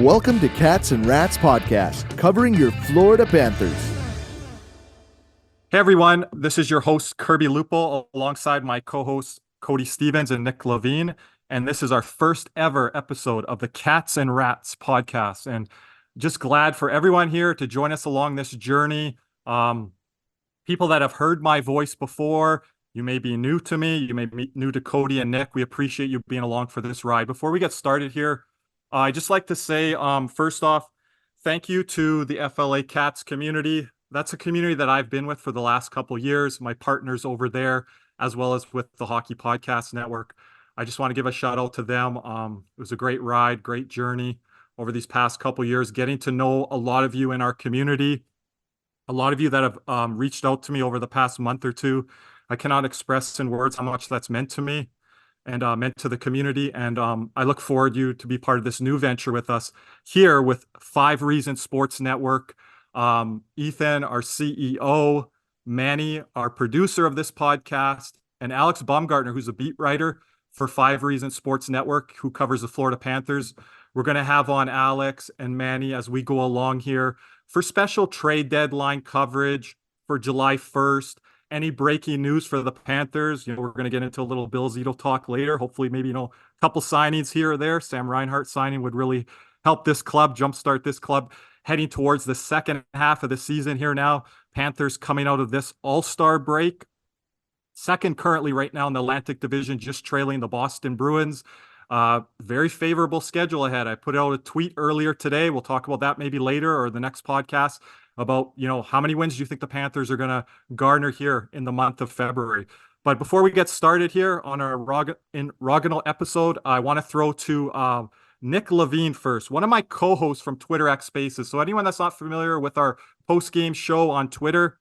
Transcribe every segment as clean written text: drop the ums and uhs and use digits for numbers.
Welcome to Cats and Rats Podcast, covering your Florida Panthers. Hey everyone, this is your host Kirby Lupo alongside my co-hosts Cody Stevens and Nick Levine, and this is our first ever episode of the Cats and Rats Podcast. And just glad for everyone here to join us along this journey. People that have heard my voice before, you may be new to me, you may be new to Cody and Nick. We appreciate you being along for this ride. Before we get started here, I'd just like to say, first off, thank you to the FLA Cats community. That's a community that I've been with for the last couple of years, my partners over there, as well as with the Hockey Podcast Network. I just want to give a shout out to them. It was a great ride, great journey over these past couple of years, getting to know a lot of you in our community, a lot of you that have reached out to me over the past month or two. I cannot express in words how much that's meant to me and meant to the community. And I look forward you to be part of this new venture with us here with 5 Reasons Sports Network. Ethan, our CEO, Manny, our producer of this podcast, and Alex Baumgartner, who's a beat writer for 5 Reasons Sports Network, who covers the Florida Panthers. We're going to have on Alex and Manny as we go along here for special trade deadline coverage for July 1st. Any breaking news for the Panthers? We're going to get into a little Bill Zito talk later. Hopefully, maybe, a couple signings here or there. Sam Reinhart signing would really help this club, jumpstart this club, heading towards the second half of the season here now. Panthers coming out of this all-star break. Second currently right now in the Atlantic Division, just trailing the Boston Bruins. Very favorable schedule ahead. I put out a tweet earlier today. We'll talk about that maybe later or the next podcast about, how many wins do you think the Panthers are going to garner here in the month of February. But before we get started here on our inaugural episode, I want to throw to Nick Levine first, one of my co-hosts from Twitter X Spaces. So anyone that's not familiar with our post-game show on Twitter,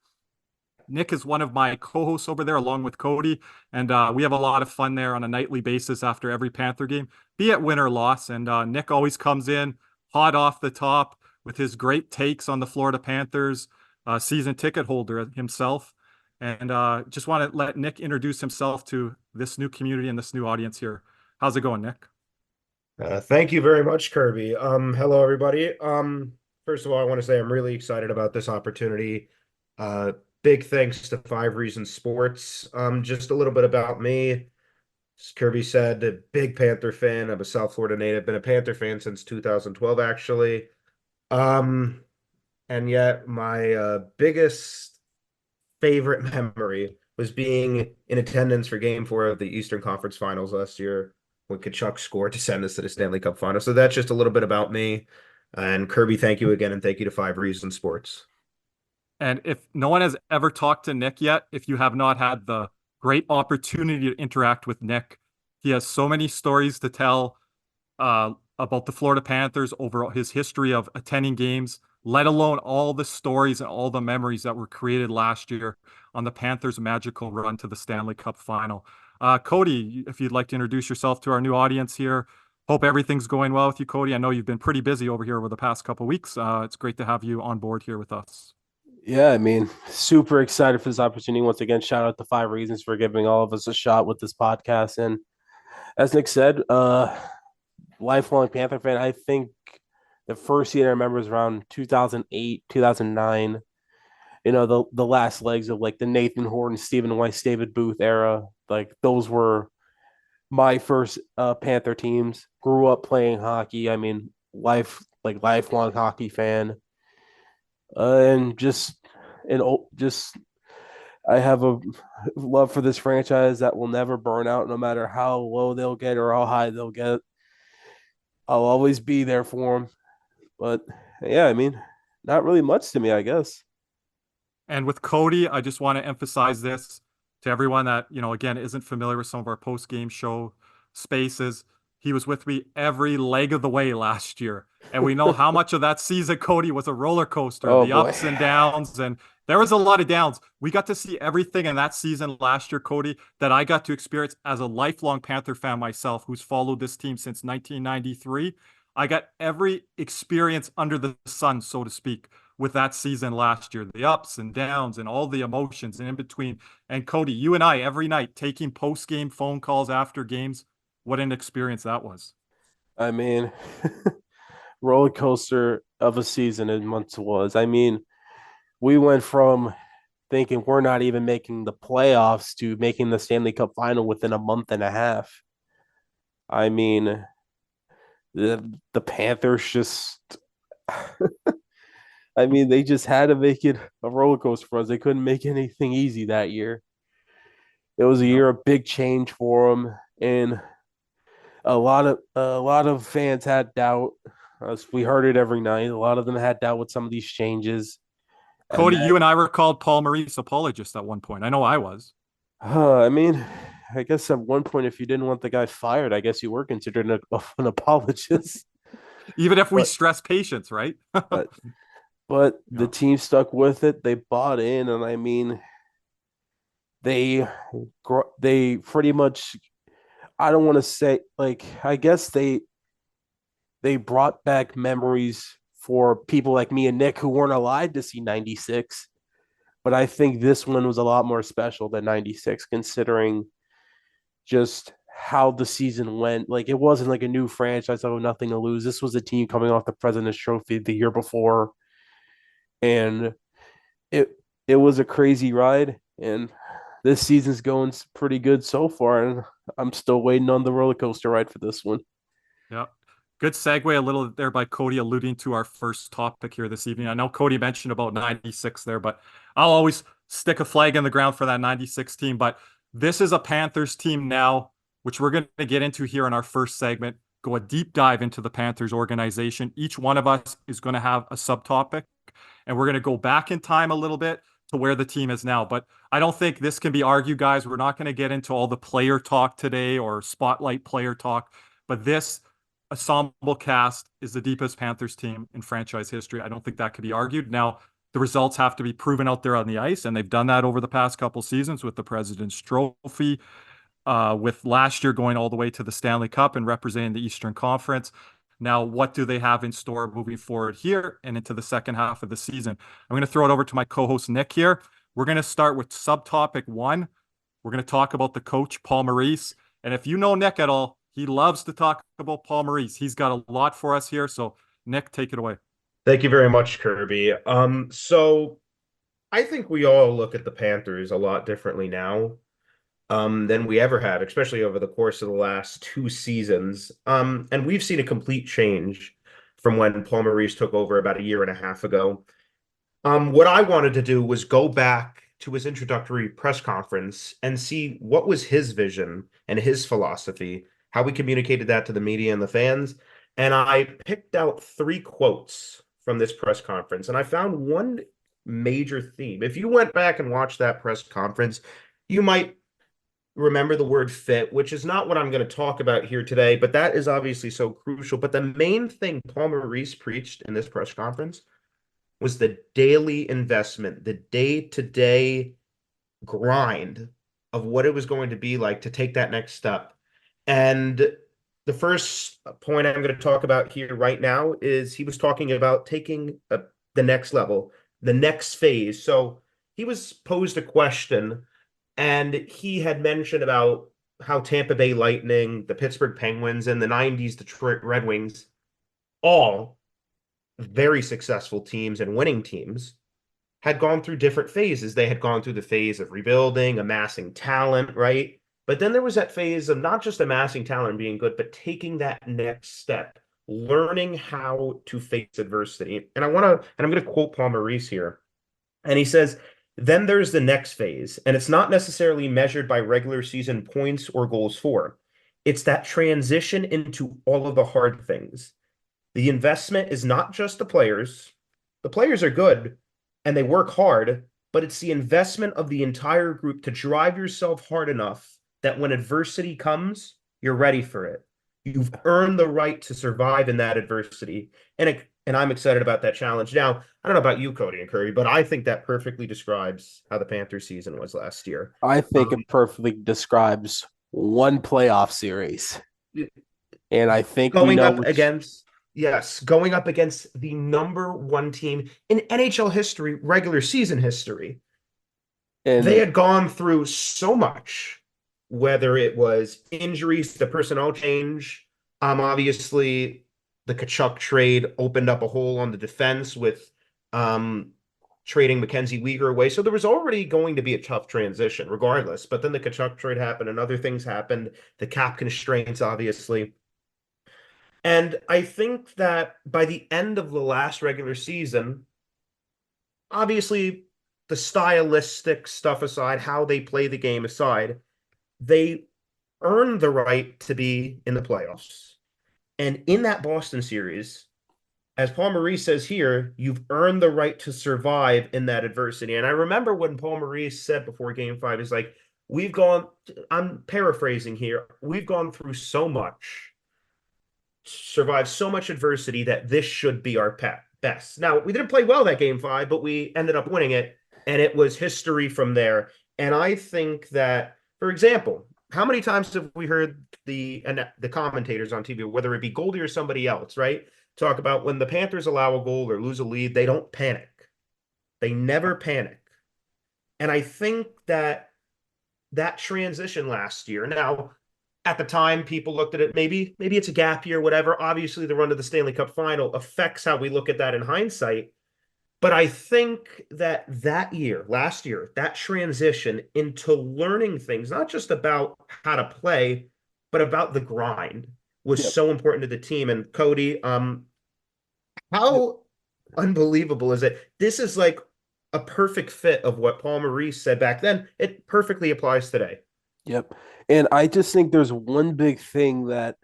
Nick is one of my co-hosts over there along with Cody, and we have a lot of fun there on a nightly basis after every Panther game, be it win or loss. And Nick always comes in hot off the top with his great takes on the Florida Panthers, season ticket holder himself. And just want to let Nick introduce himself to this new community and this new audience here. How's it going, Nick? Thank you very much, Kirby. Hello, everybody. First of all, I want to say I'm really excited about this opportunity. Big thanks to 5 Reasons Sports. Just a little bit about me. As Kirby said, a big Panther fan. I'm a South Florida native. Been a Panther fan since 2012, actually. And yet my biggest favorite memory was being in attendance for Game 4 of the Eastern Conference Finals last year when Kachuk scored to send us to the Stanley Cup Final. So that's just a little bit about me. And Kirby, thank you again, and thank you to 5 Reasons Sports. And if no one has ever talked to Nick yet, if you have not had the great opportunity to interact with Nick, he has so many stories to tell about the Florida Panthers over his history of attending games, let alone all the stories and all the memories that were created last year on the Panthers' magical run to the Stanley Cup Final. Cody, if you'd like to introduce yourself to our new audience here. Hope everything's going well with you, Cody. I know you've been pretty busy over here over the past couple of weeks. It's great to have you on board here with us. Yeah, super excited for this opportunity. Once again, shout out to 5 Reasons for giving all of us a shot with this podcast. And as Nick said, lifelong Panther fan. I think the first year I remember was around 2008, 2009. The last legs of like the Nathan Horton, Stephen Weiss, David Booth era. Like those were my first Panther teams. Grew up playing hockey. Lifelong hockey fan. I have a love for this franchise that will never burn out, no matter how low they'll get or how high they'll get. I'll always be there for them. But yeah, not really much to me, I guess. And with Cody, I just want to emphasize this to everyone that, again, isn't familiar with some of our post-game show spaces. He was with me every leg of the way last year. And we know how much of that season, Cody, was a roller coaster, ups and downs. And there was a lot of downs. We got to see everything in that season last year, Cody, that I got to experience as a lifelong Panther fan myself, who's followed this team since 1993. I got every experience under the sun, so to speak, with that season last year, the ups and downs and all the emotions and in between. And Cody, you and I, every night, taking post-game phone calls after games. What an experience that was. roller coaster of a season in months was. I mean, we went from thinking we're not even making the playoffs to making the Stanley Cup final within a month and a half. I mean, the Panthers just I mean, they just had to make it a roller coaster for us. They couldn't make anything easy that year. It was a Yep. year of big change for them, and a lot of fans had doubt. As we heard it every night. A lot of them had doubt with some of these changes. And Cody, you and I were called Paul Maurice apologists at one point. I know I was. I mean, I guess at one point, if you didn't want the guy fired, I guess you were considered an apologist. Even if we But- stress patience, right? But the Yeah. team stuck with it. They bought in, and I mean, they pretty much. I don't want to say like I guess they brought back memories for people like me and Nick who weren't alive to see '96. But I think this one was a lot more special than '96, considering just how the season went. Like it wasn't like a new franchise, oh nothing to lose. This was a team coming off the President's Trophy the year before, and it it was a crazy ride. And this season's going pretty good so far, and I'm still waiting on the roller coaster ride for this one. Yeah. Good segue a little there by Cody alluding to our first topic here this evening. I know Cody mentioned about 96 there, but I'll always stick a flag in the ground for that 96 team. But this is a Panthers team now, which we're going to get into here in our first segment, go a deep dive into the Panthers organization. Each one of us is going to have a subtopic, and we're going to go back in time a little bit to where the team is now. But I don't think this can be argued, guys. We're not going to get into all the player talk today or spotlight player talk, but this ensemble cast is the deepest Panthers team in franchise history. I don't think that could be argued. Now, the results have to be proven out there on the ice, and they've done that over the past couple seasons with the President's Trophy, with last year going all the way to the Stanley Cup and representing the Eastern Conference. Now, what do they have in store moving forward here and into the second half of the season? I'm going to throw it over to my co-host, Nick, here. We're going to start with subtopic 1. We're going to talk about the coach, Paul Maurice. And if you know Nick at all, he loves to talk about Paul Maurice. He's got a lot for us here. So, Nick, take it away. Thank you very much, Kirby. So I think we all look at the Panthers a lot differently now than we ever had, especially over the course of the last 2 seasons. And we've seen a complete change from when Paul Maurice took over about a year and a half ago. What I wanted to do was go back to his introductory press conference and see what was his vision and his philosophy, how we communicated that to the media and the fans. And I picked out 3 quotes from this press conference, and I found one major theme. If you went back and watched that press conference, you might remember the word fit, which is not what I'm going to talk about here today, but that is obviously so crucial. But the main thing Paul Maurice preached in this press conference was the daily investment, the day-to-day grind of what it was going to be like to take that next step. And the first point I'm going to talk about here right now is he was talking about taking the next level, the next phase. So he was posed a question, and he had mentioned about how Tampa Bay Lightning, the Pittsburgh Penguins, and the 90s Detroit Red Wings, all very successful teams and winning teams, had gone through different phases. They had gone through the phase of rebuilding, amassing talent, right? But then there was that phase of not just amassing talent and being good, but taking that next step, learning how to face adversity. And I'm going to quote Paul Maurice here. And he says, then there's the next phase, and it's not necessarily measured by regular season points or goals for. It's that transition into all of the hard things. The investment is not just the players. The players are good and they work hard, but it's the investment of the entire group to drive yourself hard enough that when adversity comes, you're ready for it. You've earned the right to survive in that adversity. And I'm excited about that challenge. Now, I don't know about you, Cody and Kirby, but I think that perfectly describes how the Panthers season was last year. I think it perfectly describes one playoff series. And I think going up against the number 1 team in NHL history, regular season history. And they had gone through so much, whether it was injuries, the personnel change, obviously the Kachuk trade opened up a hole on the defense with trading Mackenzie Weegar away. So there was already going to be a tough transition regardless. But then the Kachuk trade happened and other things happened, the cap constraints, obviously. And I think that by the end of the last regular season, obviously the stylistic stuff aside, how they play the game aside, they earned the right to be in the playoffs. And in that Boston series, as Paul Maurice says here, you've earned the right to survive in that adversity. And I remember when Paul Maurice said before game 5, he's like, I'm paraphrasing here, we've gone through so much, survived so much adversity that this should be our best. Now, we didn't play well that game 5, but we ended up winning it, and it was history from there. And I think that, for example, how many times have we heard the commentators on TV, whether it be Goldie or somebody else, right, talk about when the Panthers allow a goal or lose a lead, they don't panic. They never panic. And I think that transition last year, now, at the time, people looked at it, maybe it's a gap year, whatever. Obviously, the run to the Stanley Cup final affects how we look at that in hindsight. But I think that year, last year, that transition into learning things, not just about how to play, but about the grind, was so important to the team. And Cody, how unbelievable is it? This is like a perfect fit of what Paul Maurice said back then. It perfectly applies today. Yep. And I just think there's one big thing that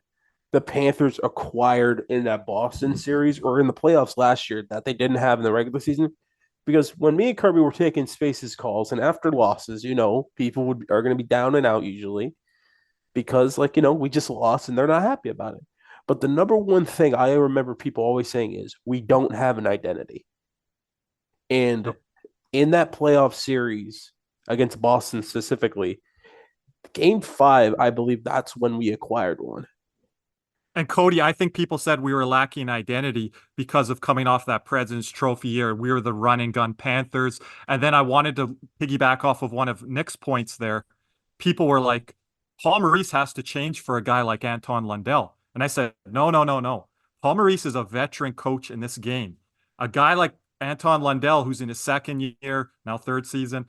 the Panthers acquired in that Boston series or in the playoffs last year that they didn't have in the regular season. Because when me and Kirby were taking Spaces calls and after losses, people are going to be down and out usually because, we just lost and they're not happy about it. But the number one thing I remember people always saying is we don't have an identity. And in that playoff series against Boston specifically, Game 5, I believe that's when we acquired one. And Cody, I think people said we were lacking identity because of coming off that President's Trophy year. We were the run and gun Panthers. And then I wanted to piggyback off of one of Nick's points there. People were like, Paul Maurice has to change for a guy like Anton Lundell. And I said, no. Paul Maurice is a veteran coach in this game. A guy like Anton Lundell, who's in his second year, now third season,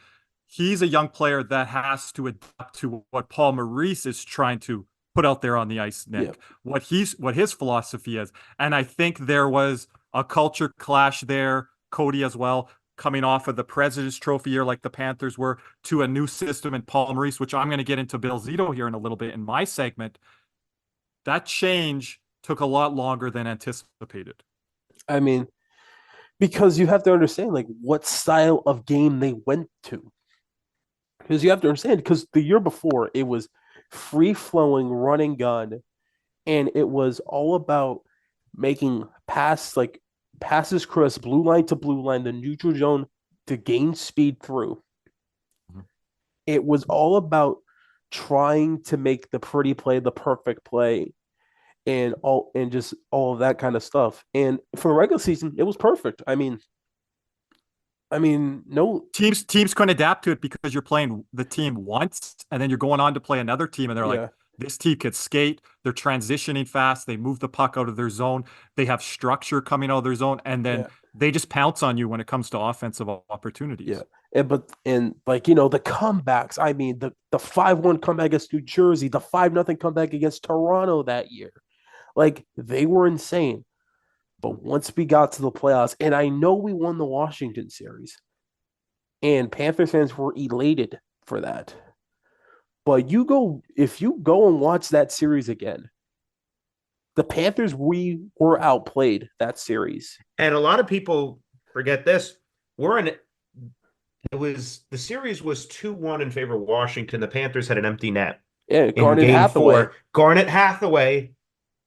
he's a young player that has to adapt to what Paul Maurice is trying to put out there on the ice, Nick, what his philosophy is. And I think there was a culture clash there, Cody, as well, coming off of the President's Trophy year like the Panthers were to a new system in Paul Maurice, which I'm going to get into Bill Zito here in a little bit in my segment. That change took a lot longer than anticipated. I mean, because you have to understand what style of game they went to. Because you have to understand, because the year before it was free-flowing running gun, and it was all about making passes cross blue line to blue line, the neutral zone to gain speed through. Mm-hmm. It was all about trying to make the pretty play the perfect play, and just all of that kind of stuff. And for the regular season, it was perfect. I mean, no teams can adapt to it because you're playing the team once and then you're going on to play another team and they're like, this team could skate, they're transitioning fast, they move the puck out of their zone, they have structure coming out of their zone, and then they just pounce on you when it comes to offensive opportunities. Yeah. The comebacks, I mean, the 5-1 comeback against New Jersey, the 5-0 comeback against Toronto that year. They were insane. But once we got to the playoffs, and I know we won the Washington series, and Panther fans were elated for that. But if you go and watch that series again, the Panthers, we were outplayed that series. And a lot of people forget this. The series was 2-1 in favor of Washington. The Panthers had an empty net. Yeah, Garnet Hathaway. Garnet Hathaway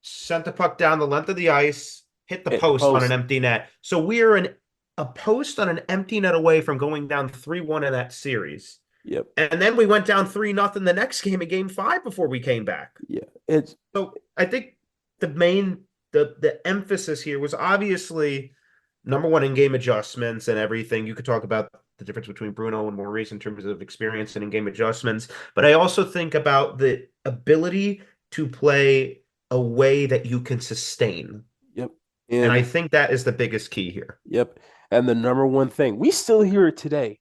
sent the puck down the length of the ice, hit the post on an empty net. So we're a post on an empty net away from going down 3-1 in that series. Yep. And then we went down 3-0 the next game in game 5 before we came back. Yeah. So I think the emphasis here was obviously number one in-game adjustments and everything. You could talk about the difference between Bruno and Maurice in terms of experience and in-game adjustments. But I also think about the ability to play a way that you can sustain. Yep. And I think that is the biggest key here. Yep. And the number one thing, we still hear it today.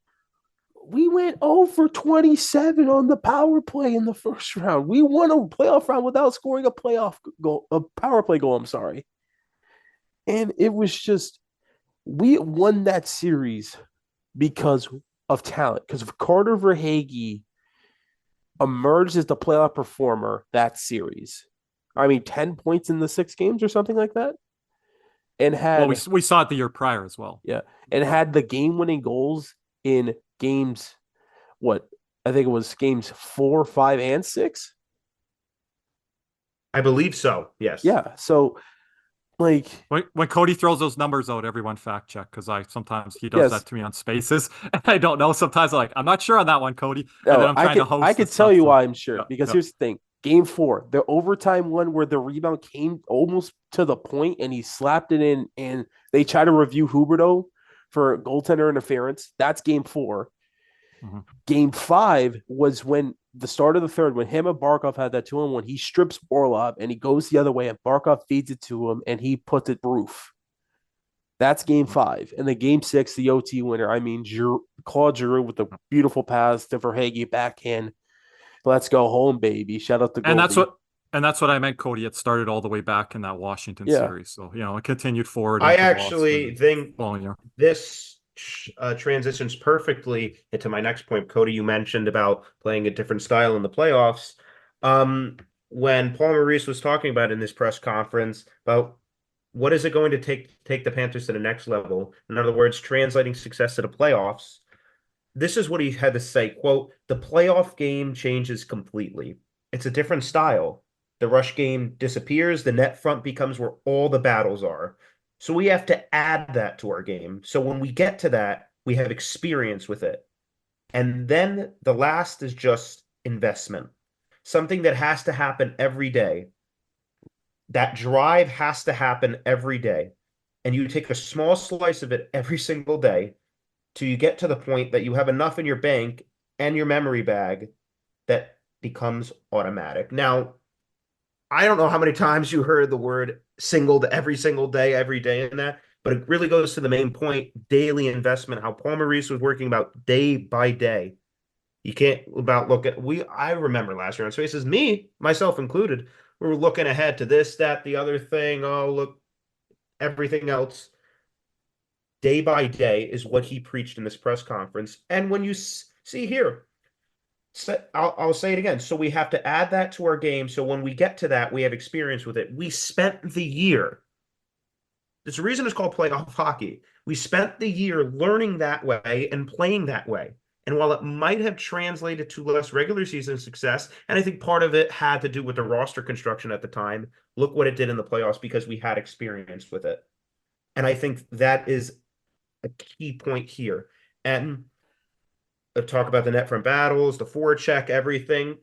We went 0 for 27 on the power play in the first round. We won a playoff round without scoring a power play goal. I'm sorry. And it was just, we won that series because of talent, because of Carter Verhaeghe emerged as the playoff performer that series. I mean, 10 points in the 6 games or something like that. And had, well, we saw it the year prior as well. Yeah. And had the game-winning goals in games, I think it was games 4, 5, and 6. I believe so. Yes. Yeah. So, like, when Cody throws those numbers out, everyone fact check, because sometimes he does that to me on Spaces, and I don't know. Sometimes I'm not sure on that one, Cody. No, and then I'm trying to host. I could tell you why I'm sure, because here's the thing: Game 4, the overtime one where the rebound came almost to the point, and he slapped it in, and they try to review Huberto for goaltender interference. That's Game 4. Mm-hmm. Game 5 was when the start of the third, when him and Barkov had that 2-on-1, he strips Orlov and he goes the other way, and Barkov feeds it to him and he puts it roof. That's Game 5. And then Game 6, the OT winner. I mean, Claude Giroux with the beautiful pass to Verhaeghe backhand. Let's go home, baby. Shout out to Goldie. And that's what I meant, Cody. It started all the way back in that Washington series. So, it continued forward. I actually think this transitions perfectly into my next point. Cody, you mentioned about playing a different style in the playoffs. When Paul Maurice was talking about in this press conference about what is it going to take the Panthers to the next level, in other words, translating success to the playoffs, this is what he had to say, quote, "The playoff game changes completely. It's a different style. The rush game disappears. The net front becomes where all the battles are. So we have to add that to our game. So when we get to that, we have experience with it. And then the last is just investment. Something that has to happen every day. That drive has to happen every day. And you take a small slice of it every single day till you get to the point that you have enough in your bank and your memory bag that becomes automatic." Now, I don't know how many times you heard the word every single day, every day in that, but it really goes to the main point, daily investment, how Paul Maurice was working about day by day. You can't I remember last year on Spaces, myself included, we were looking ahead to this, that, the other thing, everything else. Day by day is what he preached in this press conference. And when you see here, I'll say it again. So we have to add that to our game. So when we get to that, we have experience with it. We spent the year. There's a reason it's called playoff hockey. We spent the year learning that way and playing that way. And while it might have translated to less regular season success, and I think part of it had to do with the roster construction at the time, look what it did in the playoffs because we had experience with it. And I think that is a key point here. And talk about the net front battles, the forecheck, everything.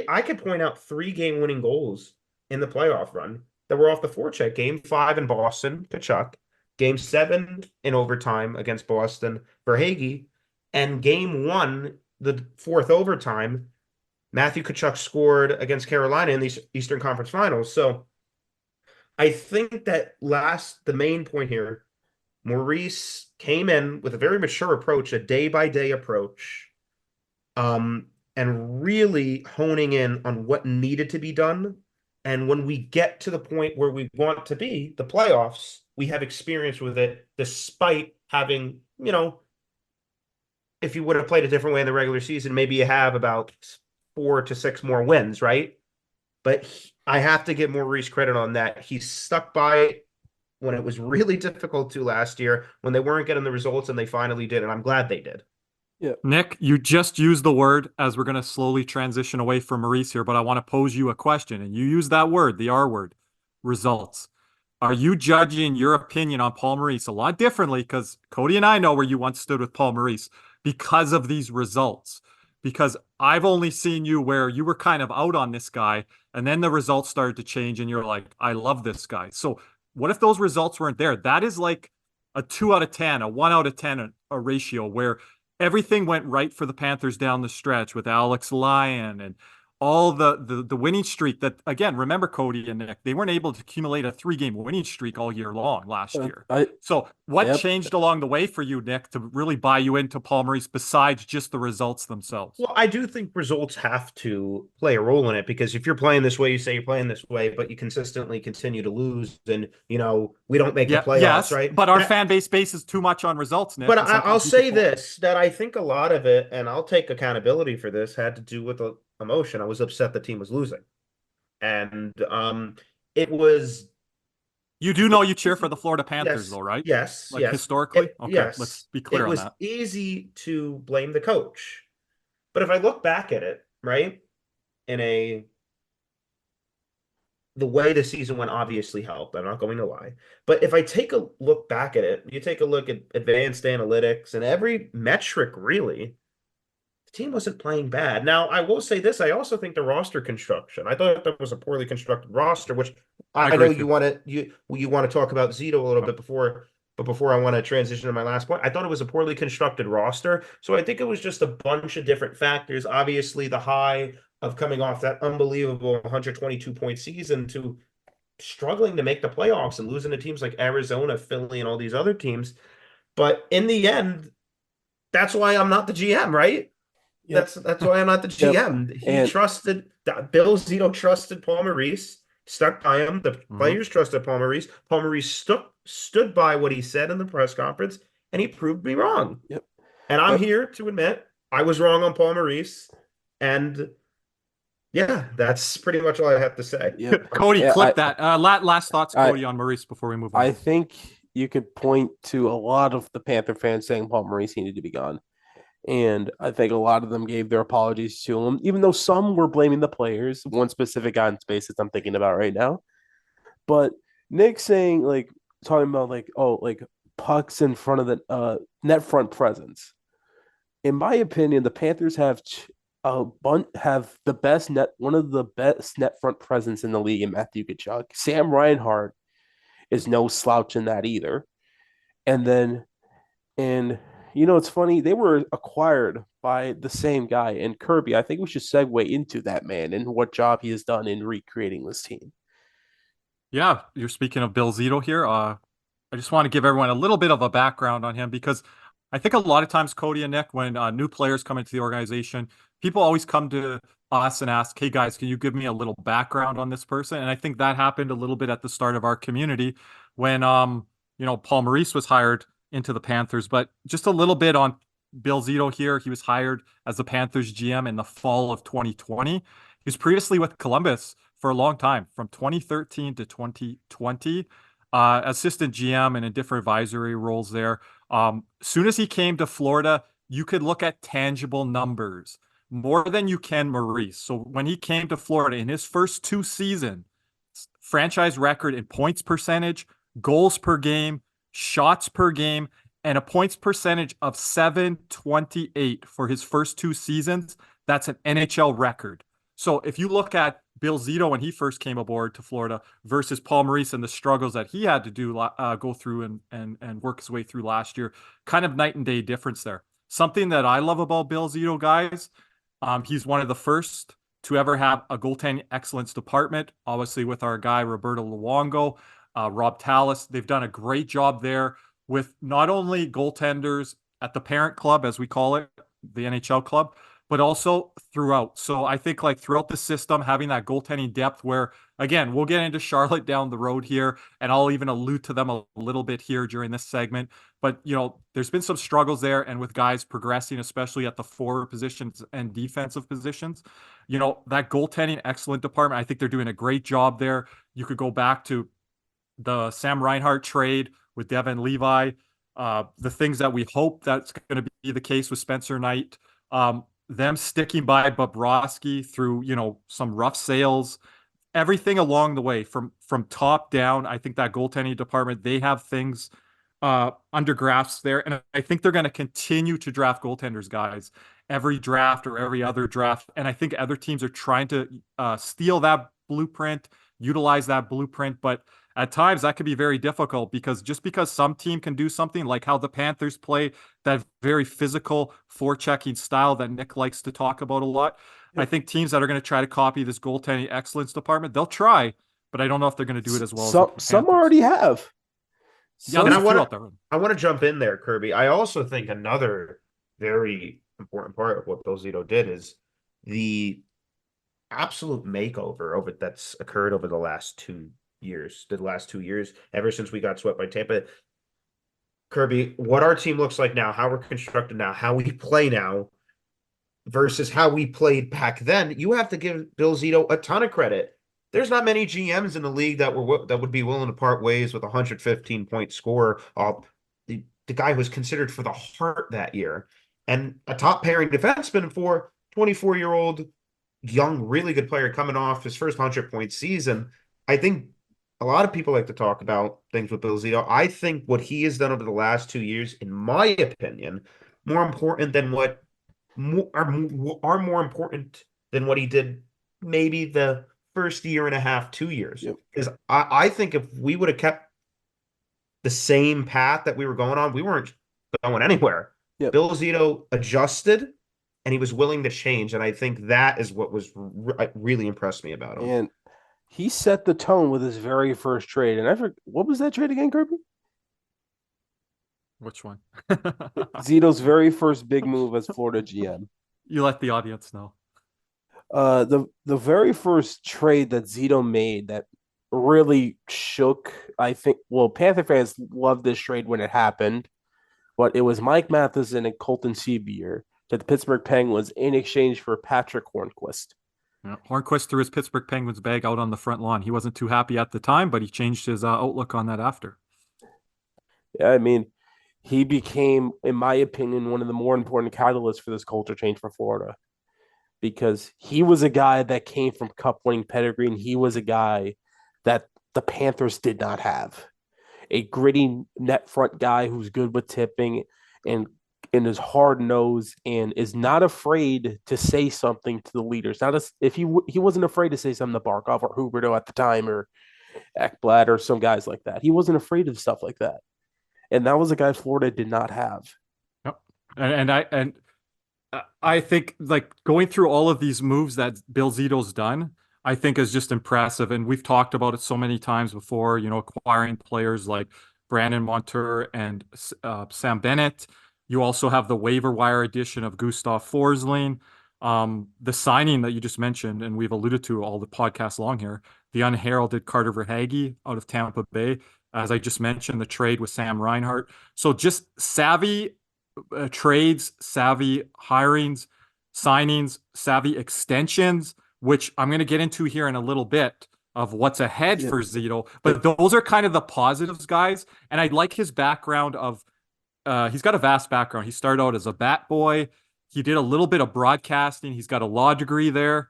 I could point out 3 game-winning goals in the playoff run that were off the forecheck. Game 5 in Boston, Tkachuk. Game 7 in overtime against Boston, Verhaeghe. And Game 1, the 4th overtime, Matthew Tkachuk scored against Carolina in the Eastern Conference Finals. So I think that the main point here, Maurice came in with a very mature approach, a day-by-day approach, and really honing in on what needed to be done. And when we get to the point where we want to be, the playoffs, we have experience with it, despite having, if you would have played a different way in the regular season, maybe you have about 4 to 6 more wins, right? But I have to give Maurice credit on that. He stuck by it when it was really difficult to last year, when they weren't getting the results, and they finally did, and I'm glad they did. Yeah. Nick, you just used the word, as we're going to slowly transition away from Maurice here, but I want to pose you a question, and you use that word, the R word, results. Are you judging your opinion on Paul Maurice a lot differently? Because Cody and I know where you once stood with Paul Maurice because of these results. Because I've only seen you where you were kind of out on this guy, and then the results started to change, and you're like, I love this guy. So what if those results weren't there? That is like a 2 out of 10, a 1 out of 10, a ratio where everything went right for the Panthers down the stretch with Alex Lyon and all the winning streak that, again, remember Cody and Nick, they weren't able to accumulate a 3-game winning streak all year long last year. So what Yep. changed along the way for you, Nick, to really buy you into Paul Maurice besides just the results themselves? Well, I do think results have to play a role in it, because if you're playing this way, you say you're playing this way, but you consistently continue to lose, and we don't make the playoffs, yes, right? but our fan base bases too much on results, Nick. But and I'll sometimes say this, that I think a lot of it, and I'll take accountability for this, had to do with the emotion. I was upset the team was losing. And it was You do know you cheer for the Florida Panthers, yes, though, right? yes, Like yes. historically? Okay, yes. let's be clear It on was that. easy to blame the coach. But if I look back at it, right, the way the season went obviously helped. I'm not going to lie. But if I take a look back at it, you take a look at advanced analytics and every metric, really, the team wasn't playing bad. Now, I will say this. I also think the roster construction, I thought that was a poorly constructed roster, which I know you want to talk about Zito a little bit before, but before I want to transition to my last point, I thought it was a poorly constructed roster. So I think it was just a bunch of different factors. Obviously, the high of coming off that unbelievable 122-point season to struggling to make the playoffs and losing to teams like Arizona, Philly, and all these other teams. But in the end, that's why I'm not the GM, right? Yep. That's why I'm not the GM. Yep. He trusted Bill Zito trusted Paul Maurice, stuck by him. The players trusted Paul Maurice. Paul Maurice stood by what he said in the press conference, and he proved me wrong. Yep. And I'm here to admit I was wrong on Paul Maurice. And yeah, that's pretty much all I have to say. Yep. Cody, clip that. Last thoughts, Cody, on Maurice before we move on. I think you could point to a lot of the Panther fans saying Paul Maurice needed to be gone. And I think a lot of them gave their apologies to him, even though some were blaming the players. One specific guy in spaces I'm thinking about right now. But Nick saying, talking about, pucks in front of the net front presence. In my opinion, the Panthers have one of the best net front presence in the league in Matthew Tkachuk. Sam Reinhart is no slouch in that either. It's funny, they were acquired by the same guy. And Kirby, I think we should segue into that man and what job he has done in recreating this team. Yeah, you're speaking of Bill Zito here. I just want to give everyone a little bit of a background on him, because I think a lot of times, Cody and Nick, when new players come into the organization, people always come to us and ask, hey guys, can you give me a little background on this person? And I think that happened a little bit at the start of our community when Paul Maurice was hired into the Panthers. But just a little bit on Bill Zito here. He was hired as the Panthers GM in the fall of 2020. He was previously with Columbus for a long time, from 2013 to 2020, assistant GM and in different advisory roles there. Soon as he came to Florida, you could look at tangible numbers more than you can Maurice. So when he came to Florida in his first 2 seasons, franchise record in points percentage, goals per game, shots per game, and a points percentage of .728 for his first 2 seasons. That's an NHL record. So if you look at Bill Zito when he first came aboard to Florida versus Paul Maurice and the struggles that he had to do go through and work his way through last year, kind of night and day difference there. Something that I love about Bill Zito, guys, he's one of the first to ever have a goaltending excellence department, obviously with our guy Roberto Luongo, Rob Tallis. They've done a great job there with not only goaltenders at the parent club, as we call it, the NHL club, but also throughout. So I think throughout the system, having that goaltending depth where, again, we'll get into Charlotte down the road here, and I'll even allude to them a little bit here during this segment. But, there's been some struggles there, and with guys progressing, especially at the forward positions and defensive positions, that goaltending excellent department, I think they're doing a great job there. You could go back to the Sam Reinhart trade with Devin Levi, the things that we hope that's going to be the case with Spencer Knight, them sticking by Bobrovsky through, some rough sales, everything along the way from top down. I think that goaltending department, they have things under grasp there. And I think they're going to continue to draft goaltenders, guys, every draft or every other draft. And I think other teams are trying to steal that blueprint, utilize that blueprint. But at times that could be very difficult, because just because some team can do something like how the Panthers play, that very physical forechecking style that Nick likes to talk about a lot, I think teams that are going to try to copy this goaltending excellence department, they'll try, but I don't know if they're going to do it as well as the Some Panthers. already have. Yeah, And there's a few out there. I want to jump in there, Kirby. I also think another very important part of what Bill Zito did is the absolute makeover over that's occurred over the last 2 years. Ever since we got swept by Tampa. Kirby, what our team looks like now, how we're constructed now, how we play now versus how we played back then, you have to give Bill Zito a ton of credit. There's not many GMs in the league that would be willing to part ways with a 115-point score. The guy was considered for the Hart that year, and a top pairing defenseman for 24-year-old young, really good player coming off his first 100-point season. I think a lot of people like to talk about things with Bill Zito. I think what he has done over the last 2 years, in my opinion, more important than what are more important than what he did maybe the first year and a half, 2 years. Because I think if we would have kept the same path that we were going on, we weren't going anywhere. Yep. Bill Zito adjusted, and he was willing to change, and I think that is what was really impressed me about him. And he set the tone with his very first trade. And what was that trade again, Kirby? Which one? Zito's very first big move as Florida GM. You let the audience know. The very first trade that Zito made that really shook, I think, well, Panther fans loved this trade when it happened, but it was Mike Matheson and Colton Sevier to the Pittsburgh Penguins in exchange for Patrick Hornquist. Yeah, Hornquist threw his Pittsburgh Penguins bag out on the front lawn. He wasn't too happy at the time, but he changed his outlook on that after. Yeah, I mean, he became, in my opinion, one of the more important catalysts for this culture change for Florida, because he was a guy that came from cup-winning pedigree, and he was a guy that the Panthers did not have. A gritty net front guy who's good with tipping and is hard-nosed and is not afraid to say something to the leaders. If he wasn't afraid to say something to Barkov or Huberto at the time, or Ekblad or some guys like that. He wasn't afraid of stuff like that. And that was a guy Florida did not have. Yep. And I think, like, going through all of these moves that Bill Zito's done, I think is just impressive. And we've talked about it so many times before, acquiring players like Brandon Montour and Sam Bennett. You also have the waiver wire addition of Gustav Forsling. The signing that you just mentioned, and we've alluded to all the podcasts long here, the unheralded Carter Verhaeghe out of Tampa Bay. As I just mentioned, the trade with Sam Reinhart. So just savvy trades, savvy hirings, signings, savvy extensions, which I'm going to get into here in a little bit of what's ahead for Zito. But those are kind of the positives, guys. And I like his background of, he's got a vast background. He started out as a bat boy. He did a little bit of broadcasting. He's got a law degree there.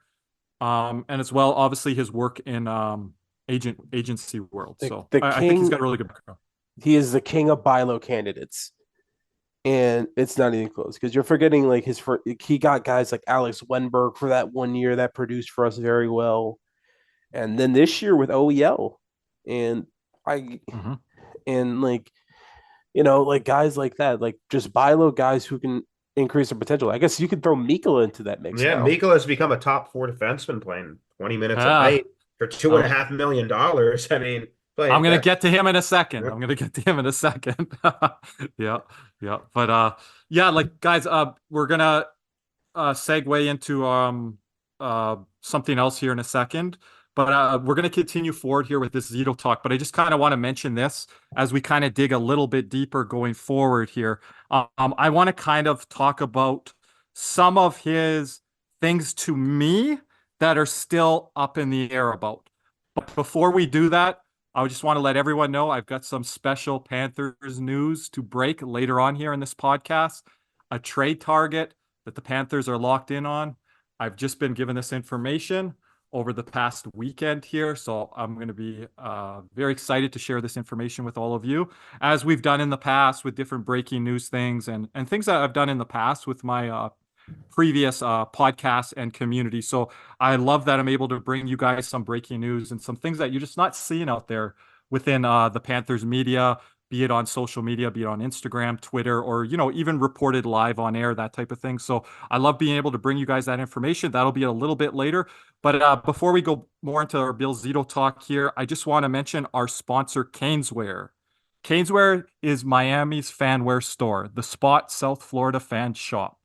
And as well, obviously, his work in agency world. I think he's got a really good background. He is the king of Bilo candidates. And it's not even close, because you're forgetting, like, he got guys like Alex Wenberg for that 1 year that produced for us very well. And then this year with OEL. And like guys like that, like just Bilo guys who can increase their potential. I guess you could throw Mikkola into that mix. Yeah, Mikkola has become a top 4 defenseman playing 20 minutes a night for $2.5 million. I mean, I'm going to get to him in a second. Yeah. But like, guys, we're going to segue into something else here in a second. But we're going to continue forward here with this Zito talk. But I just kind of want to mention this as we kind of dig a little bit deeper going forward here. I want to kind of talk about some of his things to me that are still up in the air about. But before we do that, I just want to let everyone know I've got some special Panthers news to break later on here in this podcast. A trade target that the Panthers are locked in on. I've just been given this information over the past weekend here, so I'm going to be very excited to share this information with all of you, as we've done in the past with different breaking news things and things that I've done in the past with my previous podcasts and community. So I love that I'm able to bring you guys some breaking news and some things that you're just not seeing out there within the Panthers media, be it on social media, be it on Instagram, Twitter, or, even reported live on air, that type of thing. So I love being able to bring you guys that information. That'll be a little bit later. But before we go more into our Bill Zito talk here, I just want to mention our sponsor, Caneswear. Caneswear is Miami's fanwear store, the spot South Florida fan shop.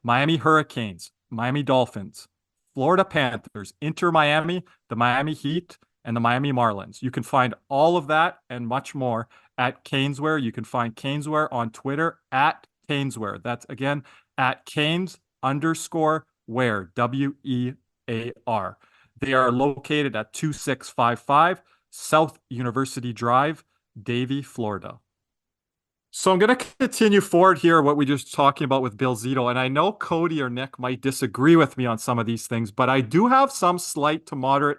Miami Hurricanes, Miami Dolphins, Florida Panthers, Inter Miami, the Miami Heat, and the Miami Marlins. You can find all of that and much more at Caneswear. You can find Caneswear on Twitter at Caneswear. That's again at Canes_wear, WEAR. They are located at 2655 South University Drive, Davie, Florida. So I'm going to continue forward here what we just talking about with Bill Zito, and I know Cody or Nick might disagree with me on some of these things, but I do have some slight to moderate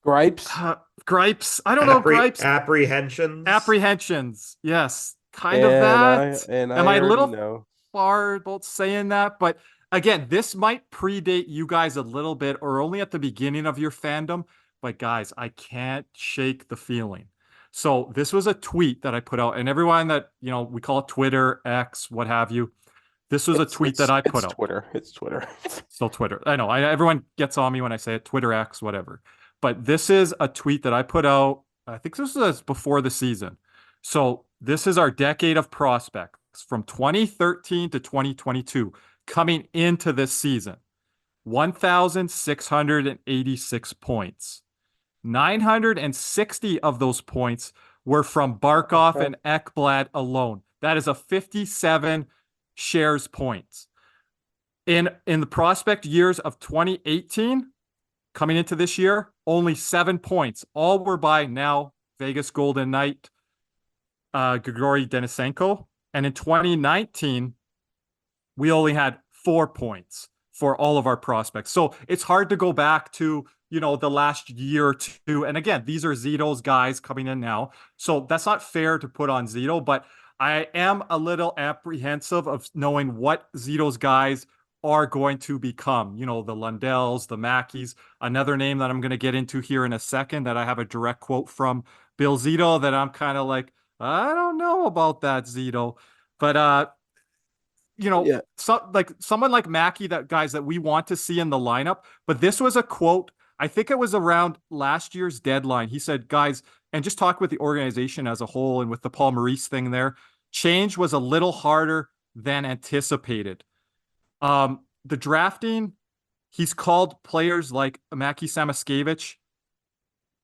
Gripes. gripes. I don't know, gripes. Apprehensions. Yes, kind of that. Am I a little know. far about saying that? But again, this might predate you guys a little bit, or only at the beginning of your fandom. But guys, I can't shake the feeling. So this was a tweet that I put out, and everyone that, we call it Twitter, X, what have you. This was a tweet that I put out. It's Twitter. Still Twitter. I know. Everyone gets on me when I say it, Twitter, X, whatever. But this is a tweet that I put out. I think this was before the season. So this is our decade of prospects from 2013 to 2022 coming into this season. 1,686 points. 960 of those points were from Barkov and Ekblad alone. That is a 57 shares points. In the prospect years of 2018, coming into this year, only 7 points. All were by now Vegas Golden Knight, Grigory Denisenko. And in 2019, we only had 4 points for all of our prospects. So it's hard to go back to, the last year or two. And again, these are Zito's guys coming in now. So that's not fair to put on Zito, but I am a little apprehensive of knowing what Zito's guys are going to become. The Lundells, the Mackeys. Another name that I'm going to get into here in a second that I have a direct quote from Bill Zito that I'm kind of like, I don't know about that, Zito. But someone like Mackey, that guys that we want to see in the lineup. But this was a quote, I think it was around last year's deadline. He said, guys, and just talk with the organization as a whole and with the Paul Maurice thing there, change was a little harder than anticipated. The drafting, he's called players like Maki Samoskevich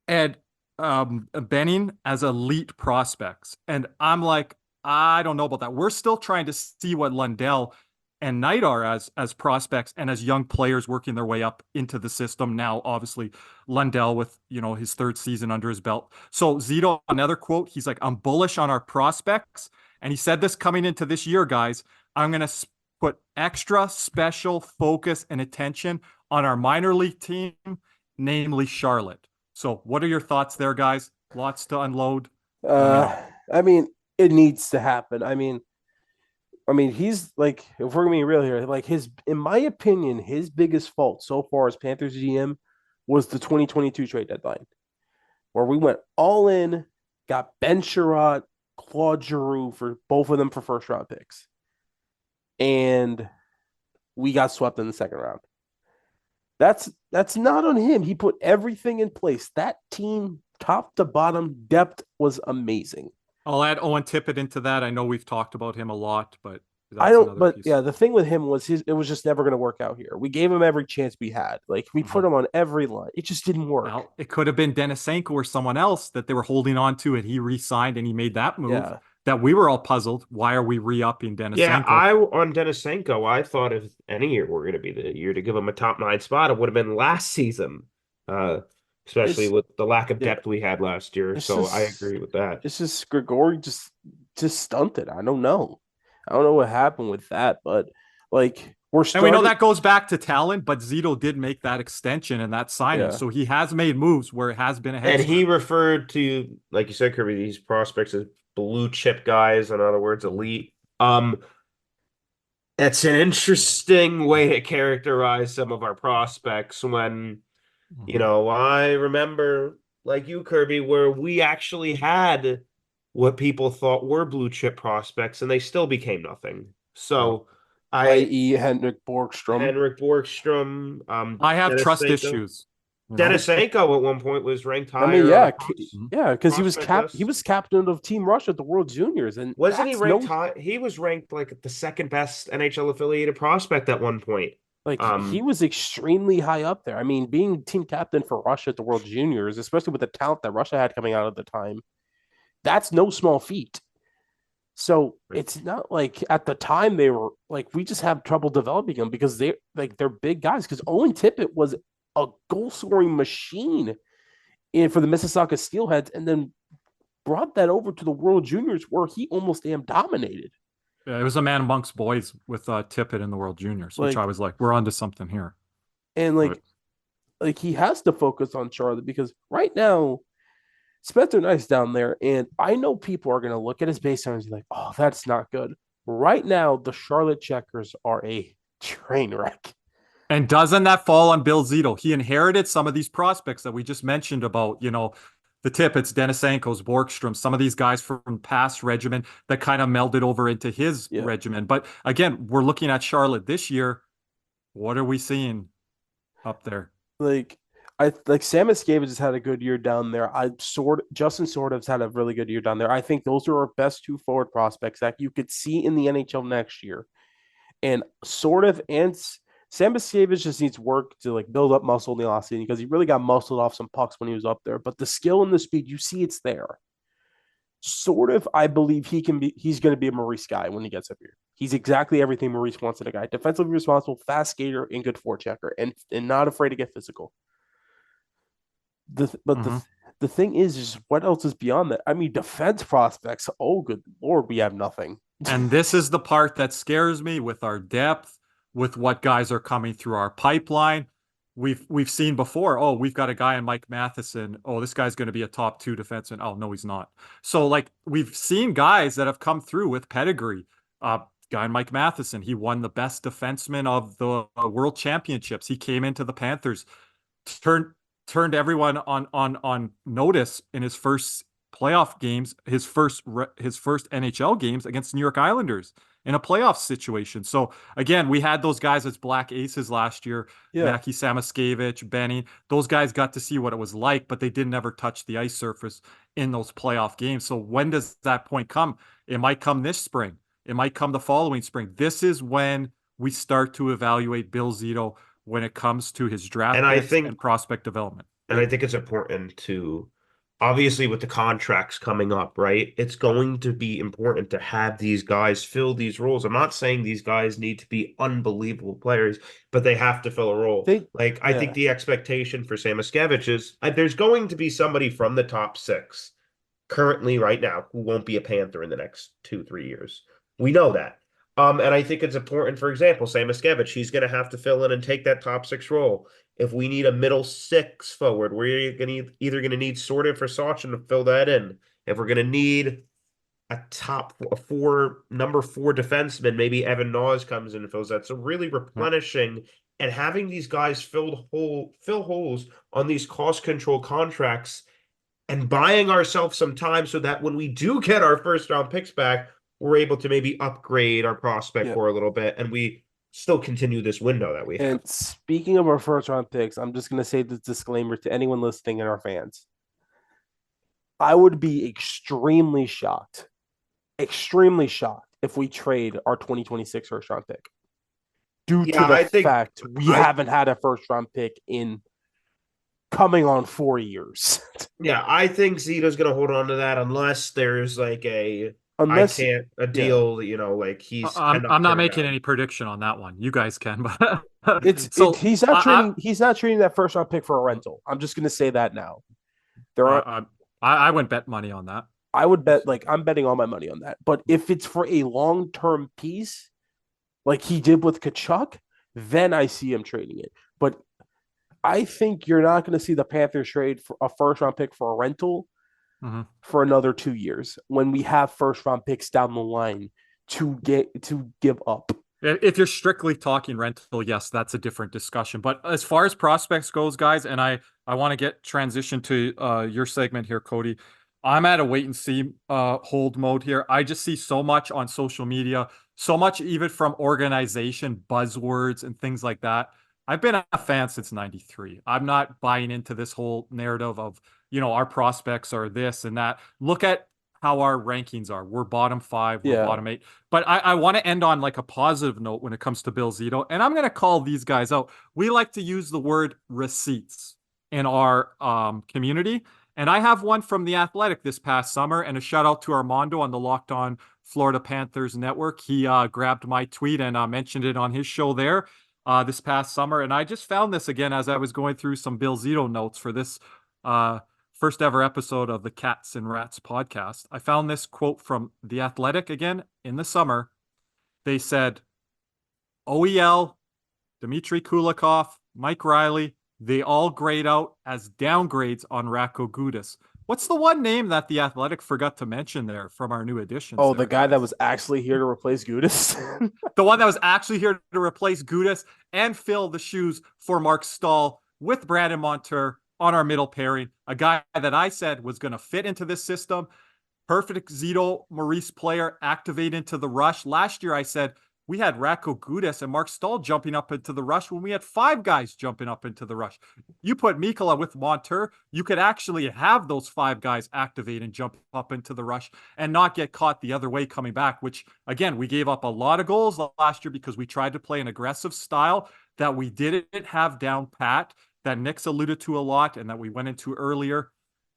and Benning as elite prospects. And I'm like, I don't know about that. We're still trying to see what Lundell and Knight are as prospects and as young players working their way up into the system. Now, obviously, Lundell with, his third season under his belt. So Zito, another quote, he's like, I'm bullish on our prospects. And he said this coming into this year, guys, I'm going to put extra special focus and attention on our minor league team, namely Charlotte. So what are your thoughts there, guys? Lots to unload. I mean, it needs to happen. I mean, he's like, if we're gonna be real here, like in my opinion, his biggest fault so far as Panthers GM was the 2022 trade deadline, where we went all in, got Ben Sherratt, Claude Giroux for both of them for first round picks, and we got swept in the second round. That's not on him. He put everything in place. That team, top to bottom, depth was amazing. I'll add Owen Tippett into that. I know we've talked about him a lot, but the thing with him was it was just never going to work out here. We gave him every chance we had. Like, we put him on every line. It just didn't work. Well, it could have been Denisenko or someone else that they were holding on to, and he re-signed and he made that move. Yeah. That we were all puzzled. Why are we re-upping Denisenko? Yeah, on Denisenko, I thought if any year were going to be the year to give him a top 9 spot, it would have been last season. Especially with the lack of depth we had last year. I agree with that. It's just Grigory just stunted. I don't know what happened with that, but like and we know that goes back to talent, but Zito did make that extension and that signing. Yeah. So he has made moves where it has been a head And he referred to, like you said, Kirby, these prospects as blue chip guys, in other words, elite. It's an interesting way to characterize some of our prospects when I remember like you, Kirby, where we actually had what people thought were blue chip prospects, and they still became nothing. So, I i.e. Henrik Borgstrom. Henrik Borgstrom, I have trust Denisenko. issues. You know? Denisenko at one point was ranked I mean, higher on the yeah, because prospect he list. was captain of Team Russia at the World Juniors, and Wasn't he that's ranked high? He was ranked like the second best NHL affiliated prospect at one point. like he was extremely high up there. I mean, being team captain for Russia at the World Juniors, especially with the talent that Russia had coming out at the time, that's no small feat. So it's not like at the time they were like we just have trouble developing them because they're big guys. Because Owen Tippett was a goal scoring machine for the Mississauga Steelheads, and then brought that over to the World Juniors where he almost damn dominated. Yeah, it was a man amongst boys with Tippett in the World Juniors, which Like- I was like, we're onto something here. And like he has to focus on Charlotte because right now Spencer Knight's down there, and I know people are going to look at his base and be like, "Oh, that's not good." Right now, the Charlotte Checkers are a train wreck. And doesn't that fall on Bill Zito? He inherited some of these prospects that we just mentioned about, the Tippets, Denisenko's, Borgstrom, some of these guys from past regimen that kind of melded over into his regimen. But again, we're looking at Charlotte this year. What are we seeing up there? Like Sam Escavage has had a good year down there. Justin Sordov's had a really good year down there. I think those are our best two forward prospects that you could see in the NHL next year. And Sordov and Sam Escavage just needs work to like build up muscle in the offseason because he really got muscled off some pucks when he was up there. But the skill and the speed, you see it's there. Sordov, I believe he's going to be a Maurice guy when he gets up here. He's exactly everything Maurice wants in a guy. Defensively responsible, fast skater, and good forechecker, and not afraid to get physical. The thing is what else is beyond that? I mean, defense prospects. Oh, good Lord, we have nothing. And this is the part that scares me with our depth, with what guys are coming through our pipeline. We've seen before, oh, we've got a guy in Mike Matheson. Oh, this guy's going to be a top 2 defenseman. Oh, no, he's not. So, like, we've seen guys that have come through with pedigree. Guy in Mike Matheson, he won the best defenseman of the World Championships. He came into the Panthers, turned everyone on notice in his first playoff games, his first NHL games against New York Islanders in a playoff situation. So again, we had those guys as black aces last year. Mackie Samoskevich, Benny, those guys got to see what it was like, but they didn't ever touch the ice surface in those playoff games. So when does that point come? It might come this spring. It might come the following spring. This is when we start to evaluate Bill Zito when it comes to his draft picks and prospect development. And I think it's important to, obviously with the contracts coming up, right? It's going to be important to have these guys fill these roles. I'm not saying these guys need to be unbelievable players, but they have to fill a role. I think the expectation for Samoskevich is there's going to be somebody from the top 6 currently right now who won't be a Panther in the next 2-3 years. We know that. And I think it's important, for example, Samoskevich, he's going to have to fill in and take that top 6 role. If we need a middle 6 forward, we're either going to need Sordov for Sachin to fill that in. If we're going to need a number 4 defenseman, maybe Evan Naws comes in and fills that. So really replenishing and having these guys fill holes on these cost control contracts and buying ourselves some time so that when we do get our first round picks back, we're able to maybe upgrade our prospect core a little bit, and we still continue this window that we have. And speaking of our first round picks, I'm just going to say this disclaimer to anyone listening and our fans. I would be extremely shocked if we trade our 2026 first round pick due to the fact we haven't had a first round pick in coming on 4 years. Yeah, I think Zito's going to hold on to that unless there's like a deal, he's. I'm not making any prediction on that one. You guys can, but he's not trading that first round pick for a rental. I'm just going to say that now. I wouldn't bet money on that. I would bet I'm betting all my money on that. But if it's for a long term piece, like he did with Kachuk, then I see him trading it. But I think you're not going to see the Panthers trade for a first round pick for a rental. For another 2 years when we have first round picks down the line to give up. If you're strictly talking rental, yes, that's a different discussion. But as far as prospects goes, guys, and I want to get transition to your segment here, Cody. I'm at a wait and see hold mode here. I just see so much on social media, so much even from organization buzzwords and things like that. I've been a fan since '93. I'm not buying into this whole narrative of, our prospects are this and that. Look at how our rankings are. We're bottom 5, we're Yeah. bottom 8. But I want to end on like a positive note when it comes to Bill Zito, and I'm going to call these guys out. We like to use the word receipts in our community, and I have one from The Athletic this past summer, and a shout out to Armando on the Locked On Florida Panthers network. He grabbed my tweet and mentioned it on his show there this past summer, and I just found this again as I was going through some Bill Zito notes for this first ever episode of the Cats and Rats podcast. I found this quote from The Athletic again in the summer. They said, OEL, Dmitry Kulikov, Mike Riley, they all grade out as downgrades on Racco Gudis. What's the one name that The Athletic forgot to mention there from our new additions? Oh, there, the guy guys? that was actually here to replace Gudis. The one that was actually here to replace Gudis and fill the shoes for Mark Stahl with Brandon Montour on our middle pairing, a guy that I said was going to fit into this system. Perfect Zito Maurice player, activate into the rush. Last year, I said we had Racco Gudis and Mark Stahl jumping up into the rush when we had 5 guys jumping up into the rush. You put Mikkola with Montour, you could actually have those 5 guys activate and jump up into the rush and not get caught the other way coming back, which, again, we gave up a lot of goals last year because we tried to play an aggressive style that we didn't have down pat, that Nick's alluded to a lot and that we went into earlier,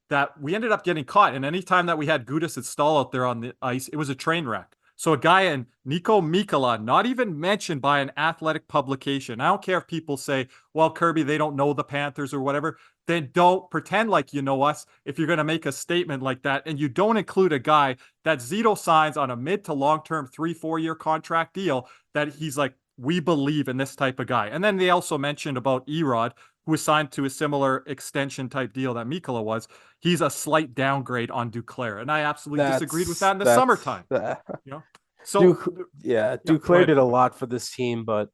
that we ended up getting caught. And anytime that we had Gudis and Stahl out there on the ice, it was a train wreck. So a guy in Nico Mikkola, not even mentioned by an athletic publication. I don't care if people say, well, Kirby, they don't know the Panthers or whatever. Then don't pretend like you know us if you're going to make a statement like that. And you don't include a guy that Zito signs on a mid to long-term 3-4 year contract deal that he's like, we believe in this type of guy. And then they also mentioned about Erod, who was signed to a similar extension type deal that Mikkola was. He's a slight downgrade on Duclair. And I absolutely disagreed with that in the summertime. So Duclair did a lot for this team, but